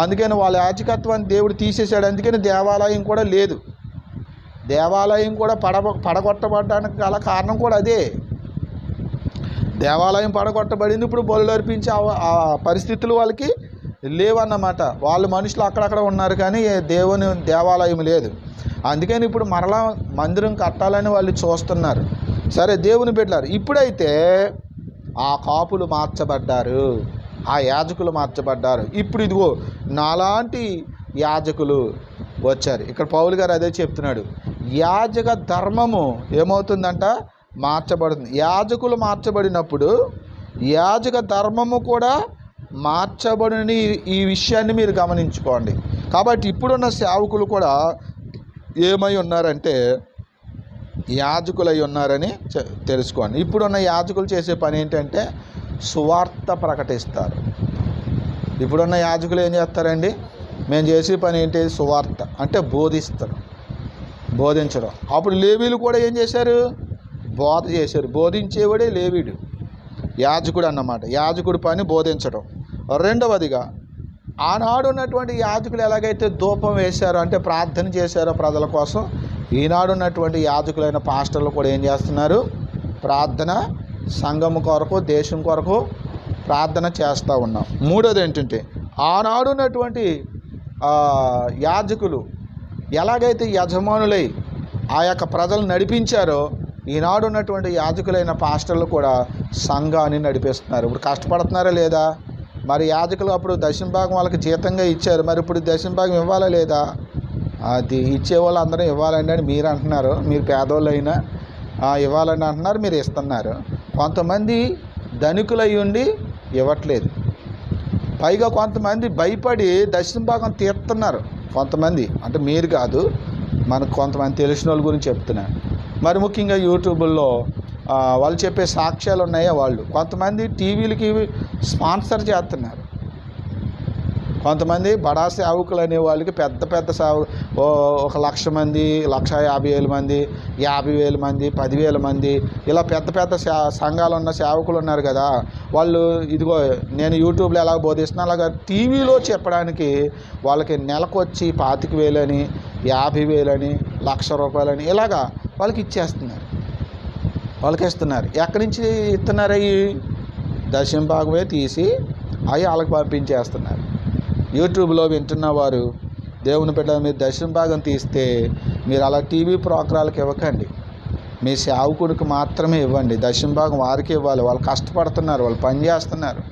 అందుకని వాళ్ళ యాజకత్వాన్ని దేవుడు తీసేశాడు. అందుకని దేవాలయం కూడా లేదు. దేవాలయం కూడా పడగొట్టబడడానికి గల కారణం కూడా అదే. దేవాలయం పడగొట్టబడింది. ఇప్పుడు బలులు అర్పించే ఆ పరిస్థితులు వాళ్ళకి లేవన్నమాట. వాళ్ళు మనుషులు అక్కడక్కడ ఉన్నారు కానీ దేవుని దేవాలయం లేదు. అందుకని ఇప్పుడు మరలా మందిరం కట్టాలని వాళ్ళు చూస్తున్నారు. సరే, దేవుని బిడ్డలారు, ఇప్పుడైతే ఆ కాపులు మార్చబడ్డారు, ఆ యాజకులు మార్చబడ్డారు. ఇప్పుడు ఇదిగో నాలాంటి యాజకులు వచ్చారు. ఇక్కడ పౌలు గారు అదే చెప్తున్నాడు. యాజక ధర్మము ఏమవుతుందంట? మార్చబడుతుంది. యాజకులు మార్చబడినప్పుడు యాజక ధర్మము కూడా మార్చబడిన ఈ విషయాన్ని మీరు గమనించుకోండి. కాబట్టి ఇప్పుడున్న సేవకులు కూడా ఏమై ఉన్నారంటే యాజకులై ఉన్నారని తెలుసుకోండి. ఇప్పుడున్న యాజకులు చేసే పని ఏంటంటే సువార్త ప్రకటిస్తారు. ఇప్పుడున్న యాజకులు ఏం చేస్తారండి? మేము చేసే పని ఏంటి? సువార్త అంటే బోధించడం. అప్పుడు లేవీలు కూడా ఏం చేశారు? బోధ చేశారు. బోధించేవాడే లేవీడు, యాజకుడు అన్నమాట. యాజకుడి పని బోధించడం. రెండవదిగా ఆనాడు ఉన్నటువంటి యాజకులు ఎలాగైతే ధూపం వేశారో అంటే ప్రార్థన చేశారో ప్రజల కోసం, ఈనాడు ఉన్నటువంటి యాజకులైన పాస్టర్లు కూడా ఏం చేస్తున్నారు? ప్రార్థన, సంఘం కొరకు, దేశం కొరకు ప్రార్థన చేస్తూ ఉన్నాం. మూడోది ఏంటంటే ఆనాడు ఉన్నటువంటి యాజకులు ఎలాగైతే యజమానులై ఆ యొక్క ప్రజలు నడిపించారో, ఈనాడు ఉన్నటువంటి యాజకులైన పాస్టర్లు కూడా సంఘాన్ని నడిపిస్తున్నారు. ఇప్పుడు కష్టపడుతున్నారా లేదా? మరి యాజకులు అప్పుడు దశమ భాగం వాళ్ళకి జీతంగా ఇచ్చారు, మరి ఇప్పుడు దశమ భాగం ఇవ్వాలా లేదా? అది ఇచ్చేవాళ్ళు అందరూ ఇవ్వాలండి అని మీరు అంటున్నారు. మీరు పేదోళ్ళు అయినా ఇవ్వాలని అంటున్నారు, మీరు ఇస్తున్నారు. కొంతమంది ధనికులై ఉండి ఇవ్వట్లేదు. పైగా కొంతమంది భయపడి దశమ భాగం తీస్తున్నారు. కొంతమంది అంటే మీరు కాదు, మనకు కొంతమంది తెలిసిన వాళ్ళ గురించి చెప్తున్నాను. మరి ముఖ్యంగా యూట్యూబుల్లో వాళ్ళు చెప్పే సాక్ష్యాలు ఉన్నాయో వాళ్ళు కొంతమంది టీవీలకి స్పాన్సర్ చేస్తున్నారు. కొంతమంది బడా సేవకులు అనే వాళ్ళకి పెద్ద పెద్ద 1,00,000 మంది, 1,50,000 మంది, 50,000 మంది, 10,000 మంది ఇలా పెద్ద పెద్ద సంఘాలు ఉన్న సేవకులు ఉన్నారు కదా, వాళ్ళు ఇదిగో నేను యూట్యూబ్లో ఎలా బోధిస్తున్నా అలాగా టీవీలో చెప్పడానికి వాళ్ళకి నెలకొచ్చి 25,000 అని, 50,000 అని, ₹1,00,000 ఇలాగా వాళ్ళకి ఇచ్చేస్తున్నారు. వాళ్ళకి ఇస్తున్నారు. ఎక్కడి నుంచి ఇస్తున్నారు? అవి దశమ భాగమే తీసి అవి వాళ్ళకి పంపించేస్తున్నారు. యూట్యూబ్లో వింటున్న వారు దేవుని బిడ్డ, మీరు దశమ భాగం తీస్తే మీరు అలా టీవీ ప్రోగ్రాలకు ఇవ్వకండి, మీ సేవకుడికి మాత్రమే ఇవ్వండి. దశమ భాగం వారికి ఇవ్వాలి. వాళ్ళు కష్టపడుతున్నారు, వాళ్ళు పని చేస్తున్నారు,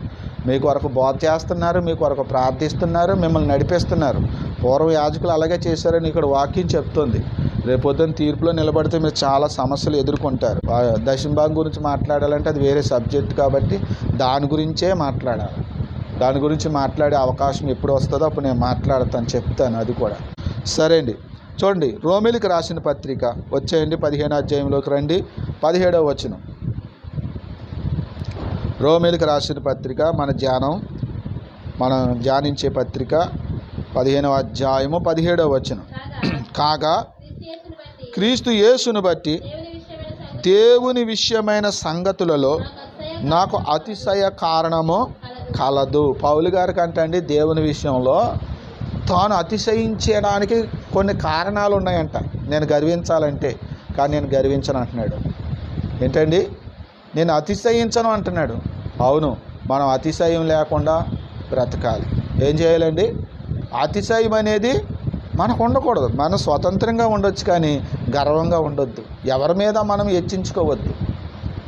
మీ కొరకు బోధ చేస్తున్నారు, మీ కొరకు ప్రార్థిస్తున్నారు, మిమ్మల్ని నడిపిస్తున్నారు. పూర్వ యాజకులు అలాగే చేశారని ఇక్కడ వాక్యం చెప్తుంది. రేపొద్దున తీర్పులో నిలబడితే మీరు చాలా సమస్యలు ఎదుర్కొంటారు. దశమ భాగం గురించి మాట్లాడాలంటే అది వేరే సబ్జెక్ట్ కాబట్టి దాని గురించే మాట్లాడాలి. దాని గురించి మాట్లాడే అవకాశం ఎప్పుడు వస్తుందో అప్పుడు నేను మాట్లాడతాను, చెప్తాను. అది కూడా సరే అండి. చూడండి, రోమీయులకు రాసిన పత్రిక వచ్చేయండి, 15వ అధ్యాయంలోకి రండి, 17వ వచనం. రోమీయులకు రాసిన పత్రిక మనం ధ్యానించే పత్రిక 15వ అధ్యాయము 17వ వచనం. కాగా క్రీస్తు యేసును బట్టి దేవుని విషయమైన సంగతులలో నాకు అతిశయ కారణము కలదు. పౌలు గారికి అంటండి దేవుని విషయంలో తాను అతిశయించడానికి కొన్ని కారణాలు ఉన్నాయంట. నేను గర్వించాలంటే, కానీ నేను గర్వించను అంటున్నాడు. ఏంటండి? నేను అతిశయించను అంటున్నాడు. అవును, మనం అతిశయం లేకుండా బ్రతకాలి. ఏం చేయాలండి? అతిశయం అనేది మనకు ఉండకూడదు. మనం స్వతంత్రంగా ఉండొచ్చు, కానీ గర్వంగా ఉండొద్దు. ఎవరి మీద మనం హెచ్చించుకోవద్దు.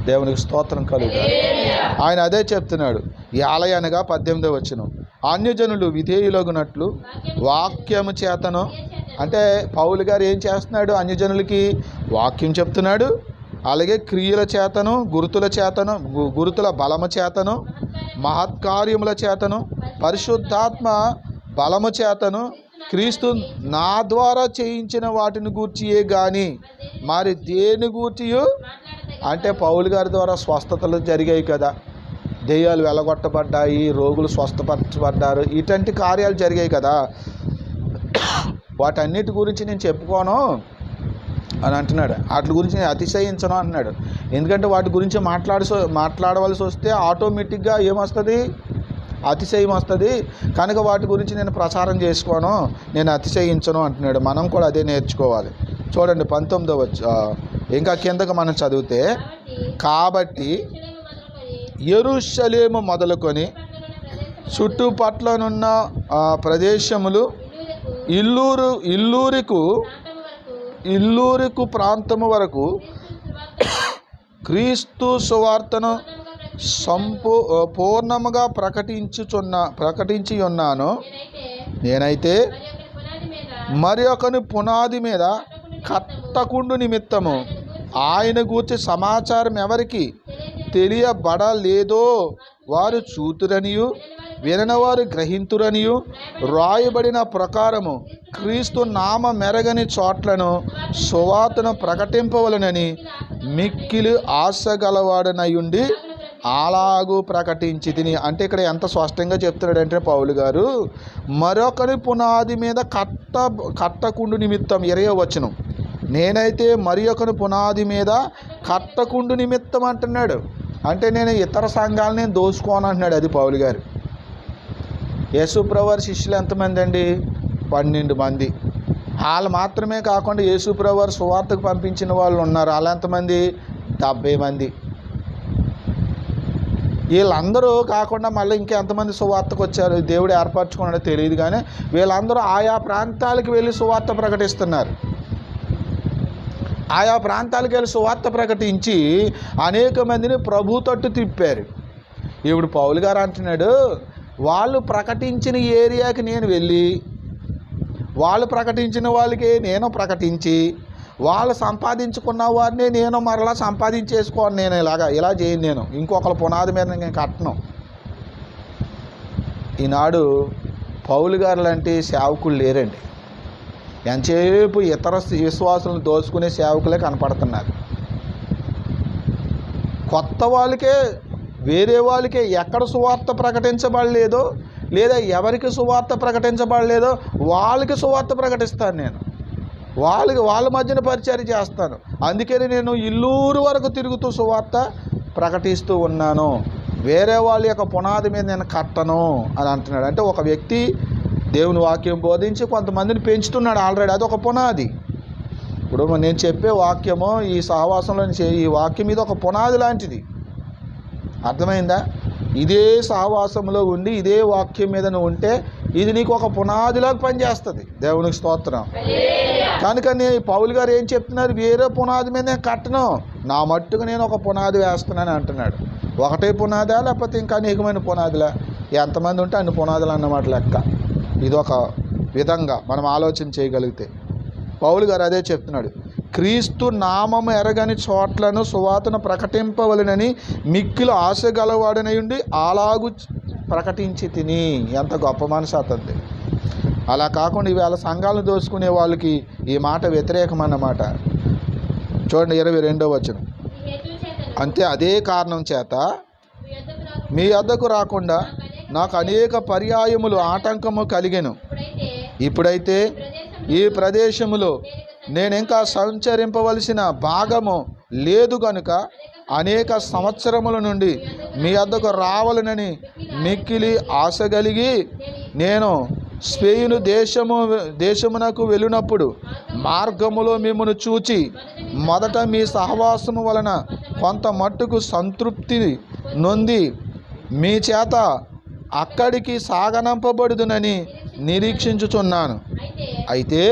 దేవునికి స్తోత్రం కలుగుతారు. ఆయన అదే చెప్తున్నాడు. యాలయనగా 18వ వచనం, అన్యజనులు విధేయులగునట్లు వాక్యము చేతను, అంటే పౌలు గారు ఏం చేస్తున్నాడు? అన్యజనులకి వాక్యం చెప్తున్నాడు. అలాగే క్రియల చేతను, గురుతుల బలము చేతను, మహత్కార్యముల చేతను, పరిశుద్ధాత్మ బలము చేతను, క్రీస్తు నా ద్వారా చేయించిన వాటిని గూర్చియే కానీ మరి దేని గూర్చియు, అంటే పౌలు గారి ద్వారా స్వస్థతలు జరిగాయి కదా, దెయ్యాలు వెలగొట్టబడ్డాయి, రోగులు స్వస్థపరచబడ్డారు, ఇటువంటి కార్యాలు జరిగాయి కదా, వాటన్నిటి గురించి నేను చెప్పుకోను అని అంటున్నాడు. వాటి గురించి నేను అతిశయించను అంటున్నాడు. ఎందుకంటే వాటి గురించి మాట్లాడవలసి వస్తే ఆటోమేటిక్గా ఏమొస్తుంది? అతిశయం వస్తుంది. కనుక వాటి గురించి నేను ప్రచారం చేసుకోను, నేను అతిశయించను అంటున్నాడు. మనం కూడా అదే నేర్చుకోవాలి. చూడండి 19వ ఇంకా కిందకు మనం చదివితే, కాబట్టి యెరూషలేము మొదలుకొని చుట్టుపట్లనున్న ప్రదేశములు ఇల్లూరుకు ప్రాంతము వరకు క్రీస్తు సువార్తను పూర్ణముగా ప్రకటించి ఉన్నాను. నేనైతే మరి ఒకని పునాది మీద కట్టకుండు నిమిత్తము ఆయన గూర్చి సమాచారం ఎవరికి తెలియబడలేదో వారు చూతురనియు విననివారు గ్రహింతురనియు రాయబడిన ప్రకారము క్రీస్తు నామ మెరగని చోట్లను సువార్తను ప్రకటింపవలనని మిక్కిలి ఆశ గలవాడనయుండి అలాగూ ప్రకటించి తిని. అంటే ఇక్కడ ఎంత స్పష్టంగా చెప్తున్నాడంటే పౌలు గారు, మరొకరి పునాది మీద కట్టకుండు నిమిత్తం 20వ వచనం, నేనైతే మరి ఒకరి పునాది మీద కట్టకుండు నిమిత్తం అంటున్నాడు. అంటే నేను ఇతర సంఘాలను నేను దోసుకోను అంటున్నాడు. అది పౌలు గారు. యేసుప్రభు శిష్యులు ఎంతమంది అండి? 12 మంది. వాళ్ళు మాత్రమే కాకుండా యేసుప్రభు సువార్తకు పంపించిన వాళ్ళు ఉన్నారు. వాళ్ళు ఎంతమంది? 70 మంది. వీళ్ళందరూ కాకుండా మళ్ళీ ఇంకెంతమంది సువార్తకు వచ్చారు, దేవుడు ఏర్పరచుకున్నాడో తెలియదు, కానీ వీళ్ళందరూ ఆయా ప్రాంతాలకు వెళ్ళి సువార్త ప్రకటిస్తున్నారు. ఆయా ప్రాంతాలకు వెళ్ళి సువార్త ప్రకటించి అనేక మందిని ప్రభు తట్టు తిప్పారు. ఇప్పుడు పౌలు గారు అంటున్నాడు, వాళ్ళు ప్రకటించిన ఏరియాకి నేను వెళ్ళి, వాళ్ళు ప్రకటించిన వాళ్ళకి నేను ప్రకటించి, వాళ్ళు సంపాదించుకున్న వారిని నేను మరలా సంపాదించేసుకోను. నేను ఇలా చేయను. నేను ఇంకొకరి పునాది మీద నేను కట్టను. ఈనాడు పౌలు గారు లాంటి సేవకులు లేరండి. ఎంతసేపు ఇతర విశ్వాసులను దోచుకునే సేవకులే కనపడుతున్నారు. కొత్త వాళ్ళకే, వేరే వాళ్ళకే ఎక్కడ సువార్త ప్రకటించబడలేదో, లేదా ఎవరికి సువార్త ప్రకటించబడలేదో వాళ్ళకి సువార్త ప్రకటిస్తాను. నేను వాళ్ళ మధ్యన పరిచర్య చేస్తాను. అందుకని నేను ఇల్లూరు వరకు తిరుగుతూ సువార్త ప్రకటిస్తూ ఉన్నాను. వేరే వాళ్ళ యొక్క పునాది మీద నేను కట్టను అని అంటున్నాడు. అంటే ఒక వ్యక్తి దేవుని వాక్యం బోధించి కొంతమందిని పెంచుతున్నాడు ఆల్రెడీ. అది ఒక పునాది. ఇప్పుడు నేను చెప్పే వాక్యము, ఈ సహవాసంలో ఈ వాక్యం మీద ఒక పునాది లాంటిది. అర్థమైందా? ఇదే సహవాసంలో ఉండి ఇదే వాక్యం మీద నువ్వు ఉంటే ఇది నీకు ఒక పునాదిలాగా పనిచేస్తుంది. దేవునికి స్తోత్రం. కనుక పౌలు గారు ఏం చెప్తున్నారు? వేరే పునాది మీద నేను కట్టను, నా మట్టుకు నేను ఒక పునాది వేస్తున్నాను అంటున్నాడు. ఒకటే పునాదా, లేకపోతే ఇంకా అనేకమైన పునాదులా? ఎంతమంది ఉంటే అన్ని పునాదులు అన్నమాట లెక్క. ఇదొక విధంగా మనం ఆలోచన చేయగలిగితే పౌలు గారు అదే చెప్తున్నాడు. క్రీస్తు నామము ఎరగని చోట్లను సువార్తను ప్రకటింపవలెనని మిక్కిలి ఆశ గలవాడనయుండి అలాగూ ప్రకటించి తిని. ఎంత గొప్ప మనసు అతనిది. అలా కాకుండా ఈవేళ సంఘాలను దోచుకునే వాళ్ళకి ఈ మాట వ్యతిరేకం అన్నమాట. చూడండి 22వ వచనం. అంతే, అదే కారణం చేత మీ వద్దకు రాకుండా నాకు అనేక పర్యాయములు ఆటంకము కలిగెను. ఇప్పుడైతే ఈ ప్రదేశములో నేను ఇంకా సంచరింపవలసిన భాగము లేదు కనుక అనేక సంవత్సరముల నుండి మీ వద్దకు రావాలనని మిక్కిలి ఆశ కలిగి నేను స్పెయిను దేశమునకు వెళ్ళినప్పుడు మార్గములో మిమ్మను చూచి మొదట మీ సహవాసము వలన కొంత మట్టుకు సంతృప్తి నొంది మీ చేత అక్కడికి సాగనంపబడుదునని నిరీక్షించుచున్నాను. అయితే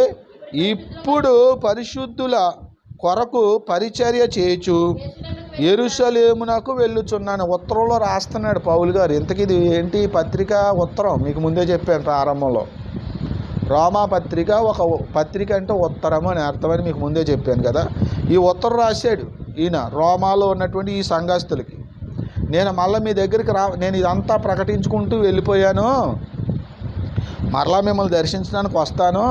ఇప్పుడు పరిశుద్ధుల కొరకు పరిచర్య చేయుచు యెరూషలేమునకు వెళ్ళుచున్నాను. ఉత్తరంలో రాస్తున్నాడు పౌలు గారు. ఇంతకీ ఇది ఏంటి పత్రిక? ఉత్తరం. మీకు ముందే చెప్పాను ప్రారంభంలో. రోమా పత్రిక ఒక పత్రిక అంటే ఉత్తరం అని అర్థమని మీకు ముందే చెప్పాను కదా. ఈ ఉత్తరం రాశాడు ఈయన రోమాలో ఉన్నటువంటి ఈ సంఘస్థులకి. నేను మళ్ళీ మీ దగ్గరికి నేను ఇదంతా ప్రకటించుకుంటూ వెళ్ళిపోయాను, మరలా మిమ్మల్ని దర్శించడానికి వస్తాను,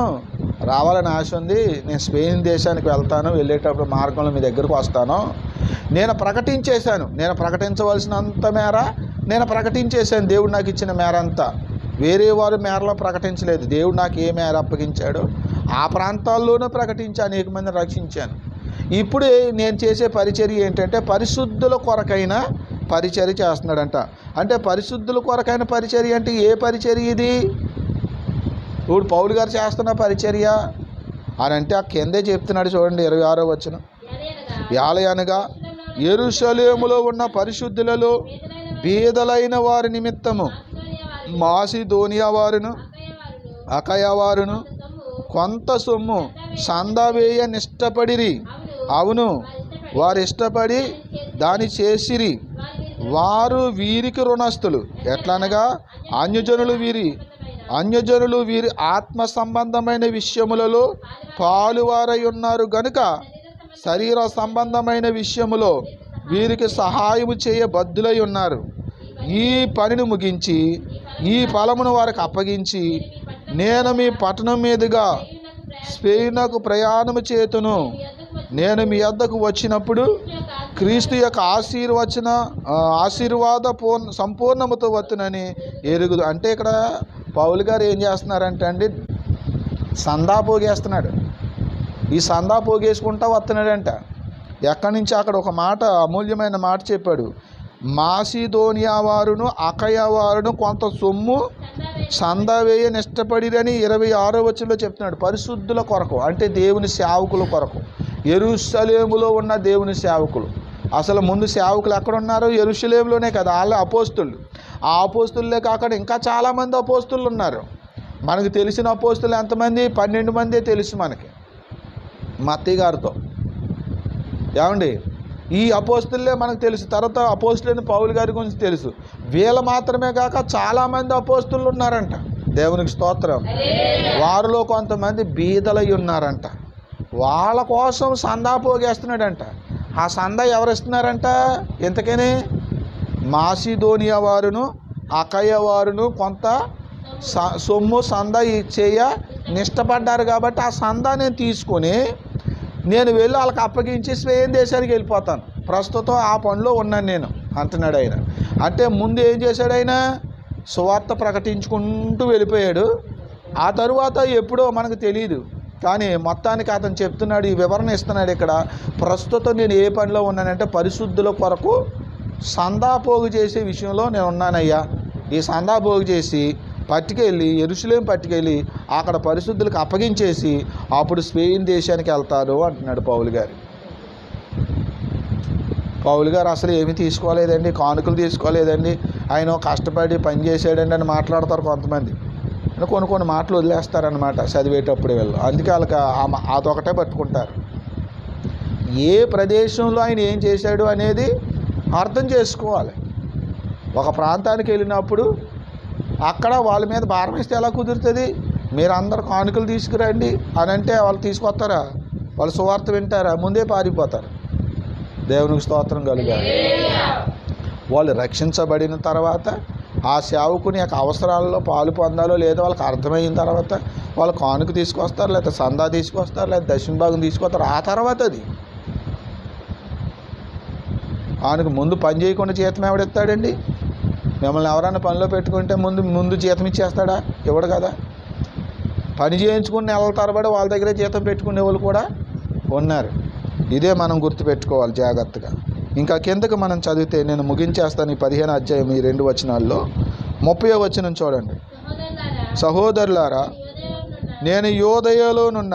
రావాలని ఆశ ఉంది. నేను స్పెయిన్ దేశానికి వెళ్తాను, వెళ్ళేటప్పుడు మార్గంలో మీ దగ్గరకు వస్తాను. నేను ప్రకటించేశాను, నేను ప్రకటించవలసినంత మేర నేను ప్రకటించేశాను. దేవుడు నాకు ఇచ్చిన మేర అంతా. వేరే వారు మేరలో ప్రకటించలేదు. దేవుడు నాకు ఏ మేర అప్పగించాడో ఆ ప్రాంతాల్లోనూ ప్రకటించి అనేక మందిని రక్షించాను. ఇప్పుడు నేను చేసే పరిచర్య ఏంటంటే పరిశుద్ధుల కొరకైన పరిచర్య చేస్తున్నాడంట. అంటే పరిశుద్ధుల కొరకైన పరిచర్య అంటే ఏ పరిచర్య ఇది? ఇప్పుడు పౌలు గారు చేస్తున్న పరిచర్య అని అంటే ఆ కిందే చెప్తున్నాడు చూడండి 26వ వచనం. యాలయనగా యెరూషలేములో ఉన్న పరిశుద్ధులలో బీదలైన వారి నిమిత్తము మాసిదోనియా వారును అకయ వారును కొంత సొమ్ము సందా వేయ నిష్టపడిరి. అవును, వారు ఇష్టపడి దాని చేసిరి. వారు వీరికి రుణస్థులు. ఎట్లనగా అన్యజనులు వీరి ఆత్మ సంబంధమైన విషయములలో పాలువారై ఉన్నారు గనుక శరీర సంబంధమైన విషయములో వీరికి సహాయము చేయ బద్దులై ఉన్నారు. ఈ పనిని ముగించి ఈ ఫలమును వారికి అప్పగించి నేను మీ పట్టణం మీదుగా స్పెయిన్కు ప్రయాణము చేతును. నేను మీ వద్దకు వచ్చినప్పుడు క్రీస్తు యొక్క ఆశీర్వాద సంపూర్ణముతో వత్తునని ఎరుగుదు. అంటే ఇక్కడ పౌలు గారు ఏం చేస్తున్నారంటే అండి, సందా పోగేస్తున్నాడు. ఈ సందా పోగేసుకుంటా వస్తున్నాడంట. ఎక్కడి నుంచి అక్కడ ఒక మాట, అమూల్యమైన మాట చెప్పాడు. మాసిదోనియా వారును అకయ వారును కొంత సొమ్ము సందా వేయ ఇష్టపడిరని 26వ వచనంలో చెప్తున్నాడు. పరిశుద్ధుల కొరకు, అంటే దేవుని సేవకుల కొరకు, యెరూషలేములో ఉన్న దేవుని సేవకులు. అసలు ముందు సేవకులు ఎక్కడ ఉన్నారు? యెరూషలేములోనే కదా, వాళ్ళ అపోస్తులు. ఆ అపోస్తులే కాకుండా ఇంకా చాలామంది అపోస్తులు ఉన్నారు. మనకు తెలిసిన అపోస్తులు ఎంతమంది? 12 మందే తెలుసు మనకి, మత్తయి గారితో. ఏమండి, ఈ అపోస్తులే మనకు తెలుసు. తర్వాత అపోస్తులైన పౌలు గారి గురించి తెలుసు. వీళ్ళ మాత్రమే కాక చాలామంది అపోస్తులు ఉన్నారంట. దేవునికి స్తోత్రం. వారిలో కొంతమంది బీదలై ఉన్నారంట. వాళ్ళ కోసం సందా పోగేస్తున్నాడంట. ఆ సందా ఎవరు ఇస్తున్నారంట? ఇంతకని మాసిదోనియా వారును అకయ వారును కొంత సొమ్ము సందా ఇచ్చేయ నిష్టపడ్డారు. కాబట్టి ఆ సందా నేను తీసుకొని నేను వెళ్ళి వాళ్ళకి అప్పగించి స్పెయిన్ దేశానికి వెళ్ళిపోతాను. ప్రస్తుతం ఆ పనిలో ఉన్నాను నేను అంటున్నాడు ఆయన. అంటే ముందు ఏం చేశాడు ఆయన? సువార్త ప్రకటించుకుంటూ వెళ్ళిపోయాడు. ఆ తరువాత ఎప్పుడో మనకు తెలియదు, కానీ మొత్తానికి అతను చెప్తున్నాడు, ఈ వివరణ ఇస్తున్నాడు ఇక్కడ. ప్రస్తుతం నేను ఏ పనిలో ఉన్నానంటే పరిశుద్ధుల కొరకు సందా పోగు చేసే విషయంలో నేను ఉన్నానయ్యా. ఈ సందా పోగు చేసి పట్టుకెళ్ళి యెరూషలేము పట్టుకెళ్ళి అక్కడ పరిశుద్ధులకు అప్పగించేసి అప్పుడు స్పెయిన్ దేశానికి వెళ్తారు అంటున్నాడు పౌలు గారు. పౌలు గారు అసలు ఏమీ తీసుకోలేదండి, కానుకలు తీసుకోలేదండి. ఆయన కష్టపడి పని చేసాడండి అని మాట్లాడతారు కొంతమంది. కొన్ని మాటలు వదిలేస్తారనమాట చదివేటప్పుడు వీళ్ళు. అందుకే వాళ్ళకి అదొకటే పట్టుకుంటారు. ఏ ప్రదేశంలో ఆయన ఏం చేశాడు అనేది అర్థం చేసుకోవాలి. ఒక ప్రాంతానికి వెళ్ళినప్పుడు అక్కడ వాళ్ళ మీద భారం ఇస్తే ఎలా కుదురుతుంది? మీరు అందరు కానుకలు తీసుకురండి అని అంటే వాళ్ళు తీసుకొస్తారా? వాళ్ళు సువార్త వింటారా? ముందే పారిపోతారు. దేవునికి స్తోత్రం కలుగాలి. వాళ్ళు రక్షించబడిన తర్వాత ఆ సేవకుని యొక్క అవసరాల్లో పాలు పొందాలో లేదో వాళ్ళకి అర్థమైన తర్వాత వాళ్ళు కానుక తీసుకొస్తారు, లేదా సందా తీసుకొస్తారు, లేదా దశమ భాగం తీసుకొస్తారు. ఆ తర్వాత అది కానుక. ముందు పని చేయకుండా జీతం ఎవడెత్తాడండి? మిమ్మల్ని ఎవరైనా పనిలో పెట్టుకుంటే ముందు జీతం ఇచ్చేస్తాడా? ఇవ్వడు కదా. పని చేయించుకుని నెలల తరబడి వాళ్ళ దగ్గరే జీతం పెట్టుకునే వాళ్ళు కూడా ఉన్నారు. ఇదే మనం గుర్తుపెట్టుకోవాలి జాగ్రత్తగా. ఇంకా కిందకి మనం చదివితే, నేను ముగించేస్తాను ఈ 15వ అధ్యాయం ఈ 2 వచనాల్లో. 30వ వచనం చూడండి. సహోదరులారా, నేను యూదయలోనున్న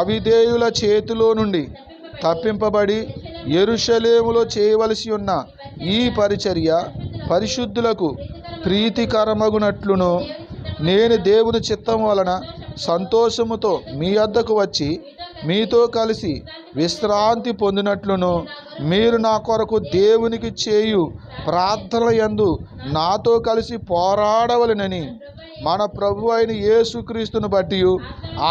అవిధేయుల చేతిలో నుండి తప్పింపబడి యెరూషలేములో చేయవలసి ఉన్న ఈ పరిచర్య పరిశుద్ధులకు ప్రీతికరమగునట్లును నేను దేవుని చిత్తం వలన సంతోషముతో మీ వద్దకు వచ్చి మీతో కలిసి విశ్రాంతి పొందినట్లును మీరు నా కొరకు దేవునికి చేయు ప్రార్థన యందు నాతో కలిసి పోరాడవలెనని మన ప్రభు అయిన యేసుక్రీస్తును బట్టి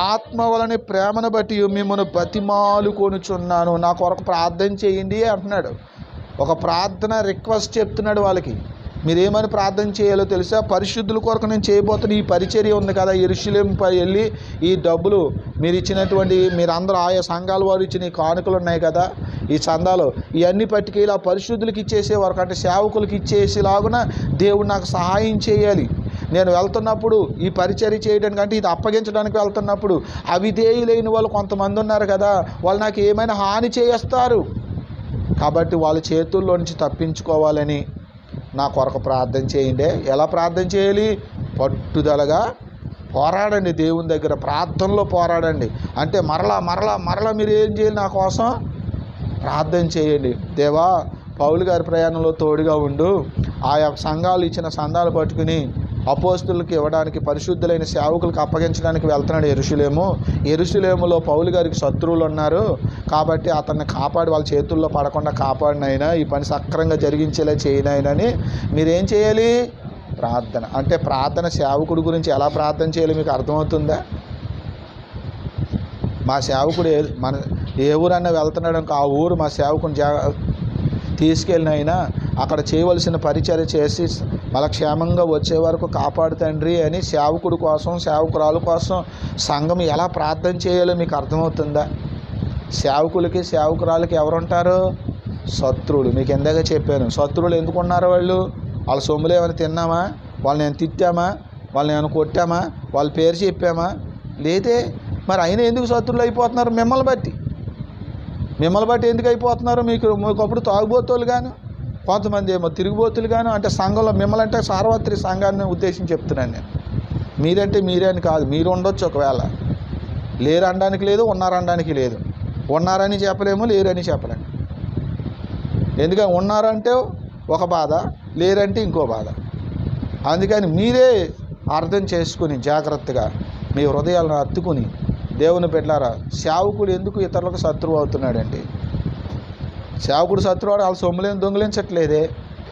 ఆత్మ వలని ప్రేమను బట్టి మిమ్మల్ని బతిమాలుకొనుచున్నాను. నా కొరకు ప్రార్థన చేయండి అంటున్నాడు. ఒక ప్రార్థన రిక్వెస్ట్ చెప్తున్నాడు వాళ్ళకి. మీరేమని ప్రార్థన చేయాలో తెలుసా? పరిశుద్ధుల కొరకు నేను చేయబోతున్న ఈ పరిచర్య ఉంది కదా, యెరూషలేము వెళ్ళి ఈ డబ్బులు మీరు ఇచ్చినటువంటి, మీరందరూ ఆయా సంఘాల వారు ఇచ్చిన ఈ కానుకలు ఉన్నాయి కదా, ఈ చందాలు, ఇవన్నీ పట్టుకెళ్ళి ఆ పరిశుద్ధులకి ఇచ్చేసే వరకు, అంటే సేవకులకి ఇచ్చేసేలాగున దేవుడు నాకు సహాయం చేయాలి. నేను వెళ్తున్నప్పుడు ఈ పరిచర్య చేయడానికి, అంటే ఇది అప్పగించడానికి వెళ్తున్నప్పుడు అవిధేయులైన వాళ్ళు కొంతమంది ఉన్నారు కదా, వాళ్ళు నాకు ఏమైనా హాని చేస్తారు. కాబట్టి వాళ్ళ చేతుల్లో నుంచి తప్పించుకోవాలని నా కొరకు ప్రార్థన చేయండి. ఎలా ప్రార్థన చేయాలి? పట్టుదలగా పోరాడండి. దేవుని దగ్గర ప్రార్థనలో పోరాడండి. అంటే మరలా మీరు ఏం చేయాలి? నా కోసం ప్రార్థన చేయండి. దేవా, పౌలు గారి ప్రయాణంలో తోడుగా ఉండు. ఆయా సంఘాలు ఇచ్చిన సందాలు పట్టుకుని అపోస్తులకు ఇవ్వడానికి, పరిశుద్ధులైన సేవకులకు అప్పగించడానికి వెళ్తున్నాడు యెరూషలేములో పౌలు గారికి శత్రువులు ఉన్నారు. కాబట్టి అతన్ని కాపాడి, వాళ్ళ చేతుల్లో పడకుండా కాపాడినైనా, ఈ పని సక్రంగా జరిగించేలా చేయనైనని మీరేం చేయాలి? ప్రార్థన. అంటే ప్రార్థన సేవకుడి గురించి ఎలా ప్రార్థన చేయాలి మీకు అర్థమవుతుందా? మా సేవకుడు మన ఏ ఊరన్నా వెళ్తున్నాడు అనుకో, ఆ ఊరు మా సేవకుని తీసుకెళ్ళినైనా అక్కడ చేయవలసిన పరిచర్య చేసి మళ్ళీ క్షేమంగా వచ్చే వరకు కాపాడు తండ్రి అని సేవకుడి కోసం, సేవకురాలు కోసం సంఘం ఎలా ప్రార్థన చేయాలో మీకు అర్థమవుతుందా? సేవకులకి, సేవకురాలకి ఎవరుంటారు? శత్రువులు. మీకు ఎందాక చెప్పాను. శత్రువులు ఎందుకు ఉన్నారు? వాళ్ళ సొమ్ములు ఏమైనా తిన్నామా? వాళ్ళని ఏమైనా తిట్టామా? వాళ్ళని ఏమైనా కొట్టామా? వాళ్ళ పేరు చెప్పామా? లేదే. మరి అయినా ఎందుకు శత్రువులు అయిపోతున్నారు? మిమ్మల్ని బట్టి ఎందుకు అయిపోతున్నారు? మీకప్పుడు తాగుబోతులు గాను, కొంతమంది ఏమో తిరుగుబోతులు గాను. అంటే సంఘంలో మిమ్మల్ని అంటే సార్వత్రిక సంఘాన్ని ఉద్దేశించి చెప్తున్నాను నేను. మీరంటే మీరే అని కాదు. మీరు ఉండొచ్చు, ఒకవేళ లేరు అనడానికి లేదు, ఉన్నారనడానికి లేదు. ఉన్నారని చెప్పలేము, లేరని చెప్పలేము. ఎందుకని ఉన్నారంటే ఒక బాధ, లేరంటే ఇంకో బాధ. అందుకని మీరే అర్థం చేసుకుని జాగ్రత్తగా మీ హృదయాలను హత్తుకుని, దేవుని బిడ్డలారా, సేవకుడు ఎందుకు ఇతరులకు శత్రువు అవుతున్నాడండి? సేవకుడు శత్రువు వాళ్ళ సొమ్ములేం దొంగిలించట్లేదే,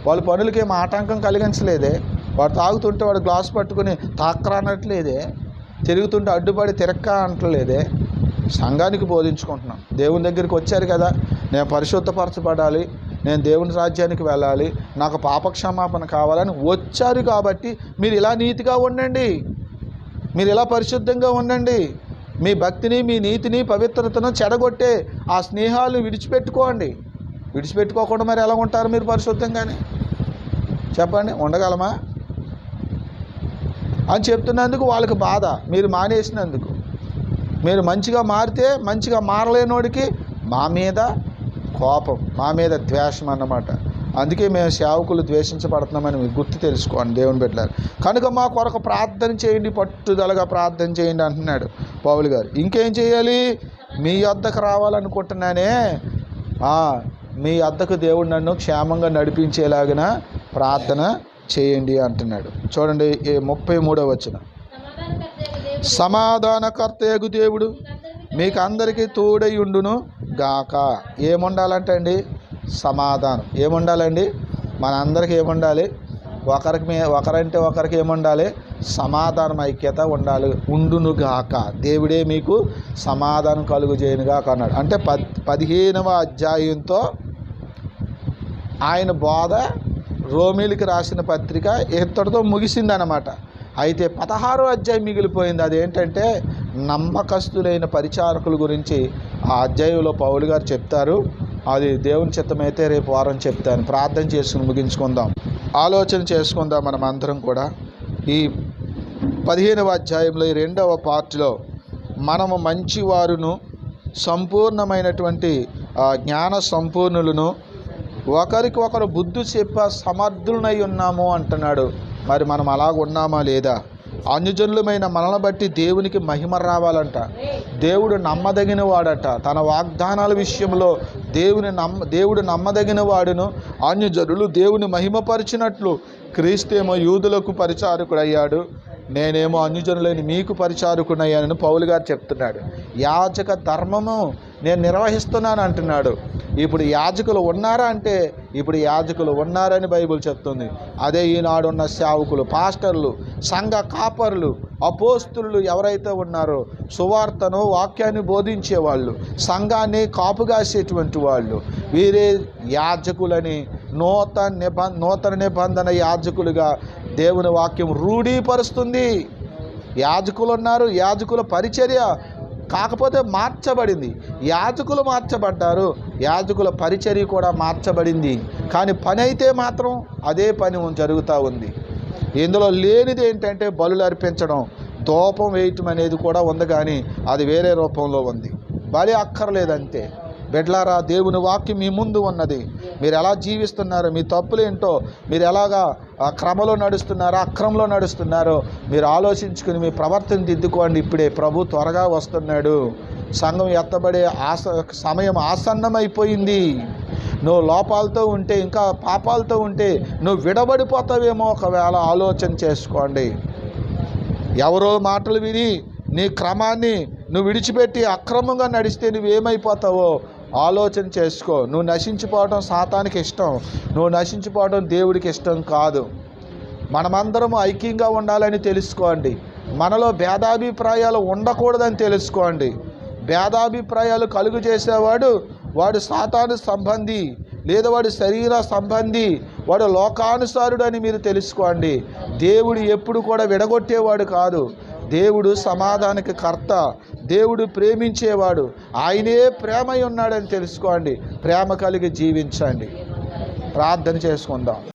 వాళ్ళ పనులకి ఏం ఆటంకం కలిగించలేదే, వాడు తాగుతుంటే వాడు గ్లాస్ పట్టుకుని తాక్కరా అనట్లేదే, తిరుగుతుంటే అడ్డుపడి తిరక్కా అంటలేదే. సంఘానికి బోధించుకుంటున్నాం. దేవుని దగ్గరికి వచ్చారు కదా, నేను పరిశుద్ధపరచబడాలి, నేను దేవుని రాజ్యానికి వెళ్ళాలి, నాకు పాపక్షమాపణ కావాలని వచ్చారు. కాబట్టి మీరు ఇలా నీతిగా ఉండండి, మీరు ఇలా పరిశుద్ధంగా ఉండండి. మీ భక్తిని, మీ నీతిని, పవిత్రతను చెడగొట్టే ఆ స్నేహాలను విడిచిపెట్టుకోండి. విడిచిపెట్టుకోకుండా మరి ఎలా ఉంటారు మీరు పరిశుద్ధంగానే? చెప్పండి, ఉండగలమా అని చెప్తున్నందుకు వాళ్ళకి బాధ. మీరు మానేసినందుకు. మీరు మంచిగా మారితే, మంచిగా మారలేనోడికి మా మీద కోపం, మా మీద ద్వేషం అన్నమాట. అందుకే మేము సేవకులు ద్వేషించబడుతున్నామని మీరు గుర్తు తెలుసుకోండి దేవుని బిడ్డలారా. కనుక మా కొరకు ప్రార్థన చేయండి, పట్టుదలగా ప్రార్థన చేయండి అంటున్నాడు పౌలు గారు. ఇంకేం చేయాలి? మీ వద్దకు రావాలనుకుంటున్నానే, మీ వద్దకు దేవుడు నన్ను క్షేమంగా నడిపించేలాగిన ప్రార్థన చేయండి అంటున్నాడు. చూడండి 33వ వచనం. సమాధానకర్తయగు దేవుడు మీకు అందరికీ తోడై ఉండును గాక. ఏముండాలంటే అండి? సమాధానం. ఏముండాలండి? మన అందరికీ ఏముండాలి? ఒకరంటే ఒకరికి ఏముండాలి? సమాధానం, ఐక్యత ఉండాలి. ఉండును గాక. దేవుడే మీకు సమాధానం కలుగు చేయనుగాక అన్నాడు. అంటే 15వ అధ్యాయంతో ఆయన బోధ, రోమీలికి రాసిన పత్రిక ఇంతటితో ముగిసిందన్నమాట. అయితే 16వ అధ్యాయం మిగిలిపోయింది. అదేంటంటే నమ్మకస్తులైన పరిచారకుల గురించి ఆ అధ్యాయంలో పౌలు గారు చెప్తారు. అది దేవుని చిత్తమైతే రేపు వారం చెప్తాను. ప్రార్థన చేసుకుని ముగించుకుందాం, ఆలోచన చేసుకుందాం. మనం అందరం కూడా ఈ 15వ అధ్యాయంలో ఈ 2వ పార్ట్లో మనము మంచివారును, సంపూర్ణమైనటువంటి జ్ఞాన సంపూర్ణులను, ఒకరికి ఒకరు బుద్ధి చెప్పే సమర్థులనై ఉన్నాము అంటున్నాడు. మరి మనం అలాగ ఉన్నామా లేదా? అన్యజనులమైన మనల్ని బట్టి దేవునికి మహిమ రావాలంట. దేవుడు నమ్మదగిన వాడట. తన వాగ్దానాల విషయంలో దేవుడు నమ్మదగిన వాడును. అన్యజనులు దేవుని మహిమపరిచినట్లు క్రీస్తేమో యూదులకు పరిచారకుడు అయ్యాడు, నేనేమో అన్యజనులైన మీకు పరిచారకుడయ్యానని పౌలు గారు చెప్తున్నాడు. యాజక ధర్మము నేను నిర్వహిస్తున్నాను అంటున్నాడు. ఇప్పుడు యాజకులు ఉన్నారా అంటే ఇప్పుడు యాజకులు ఉన్నారని బైబిల్ చెప్తుంది. అదే ఈనాడున్న సేవకులు, పాస్టర్లు, సంఘ కాపరులు, అపోస్తులు ఎవరైతే ఉన్నారో, సువార్తను, వాక్యాన్ని బోధించేవాళ్ళు, సంఘాన్ని కాపుగాసేటువంటి వాళ్ళు, వీరే యాజకులని నూతన నిబంధన యాజకులుగా దేవుని వాక్యం రూఢీపరుస్తుంది. యాజకులు ఉన్నారు, యాజకుల పరిచర్య కాకపోతే మార్చబడింది. యాజకులు మార్చబడ్డారు, యాజకుల పరిచర్య కూడా మార్చబడింది. కానీ పని అయితే మాత్రం అదే పని జరుగుతూ ఉంది. ఇందులో లేనిది ఏంటంటే బలులు అర్పించడం, ధూపం వేయటం అనేది కూడా ఉంది, కానీ అది వేరే రూపంలో ఉంది. బలి అక్కర్లేదంతే. బిడ్డలారా, దేవుని వాక్యం మీ ముందు ఉన్నది. మీరు ఎలా జీవిస్తున్నారో, మీ తప్పులేంటో, మీరు ఎలాగా క్రమలో నడుస్తున్నారో, అక్రమంలో నడుస్తున్నారో మీరు ఆలోచించుకుని మీ ప్రవర్తన దిద్దుకోండి. ఇప్పుడే ప్రభు త్వరగా వస్తున్నాడు. సంఘం ఎత్తబడే సమయం ఆసన్నమైపోయింది. నువ్వు లోపాలతో ఉంటే, ఇంకా పాపాలతో ఉంటే నువ్వు విడబడిపోతావేమో. ఒకవేళ ఆలోచన చేసుకోండి. ఎవరో మాటలు విని నీ క్రమాన్ని నువ్వు విడిచిపెట్టి అక్రమంగా నడిస్తే నువ్వేమైపోతావో ఆలోచన చేసుకో. నువ్వు నశించిపోవడం సాతానికి ఇష్టం, నువ్వు నశించిపోవడం దేవుడికి ఇష్టం కాదు. మనమందరం ఐక్యంగా ఉండాలని తెలుసుకోండి. మనలో భేదాభిప్రాయాలు ఉండకూడదని తెలుసుకోండి. భేదాభిప్రాయాలు కలుగు చేసేవాడు వాడు సాతాను సంబంధి. లేదా వాడు శరీర సంబంధి, వాడు లోకానుసారుడు అని మీరు తెలుసుకోండి. దేవుడు ఎప్పుడు కూడా విడగొట్టేవాడు కాదు. దేవుడు సమాధానకి కర్త, దేవుడు ప్రేమించేవాడు, ఆయనే ప్రేమై ఉన్నాడని తెలుసుకోండి. ప్రేమ కలిగి జీవించండి. ప్రార్థన చేసుకుందాం.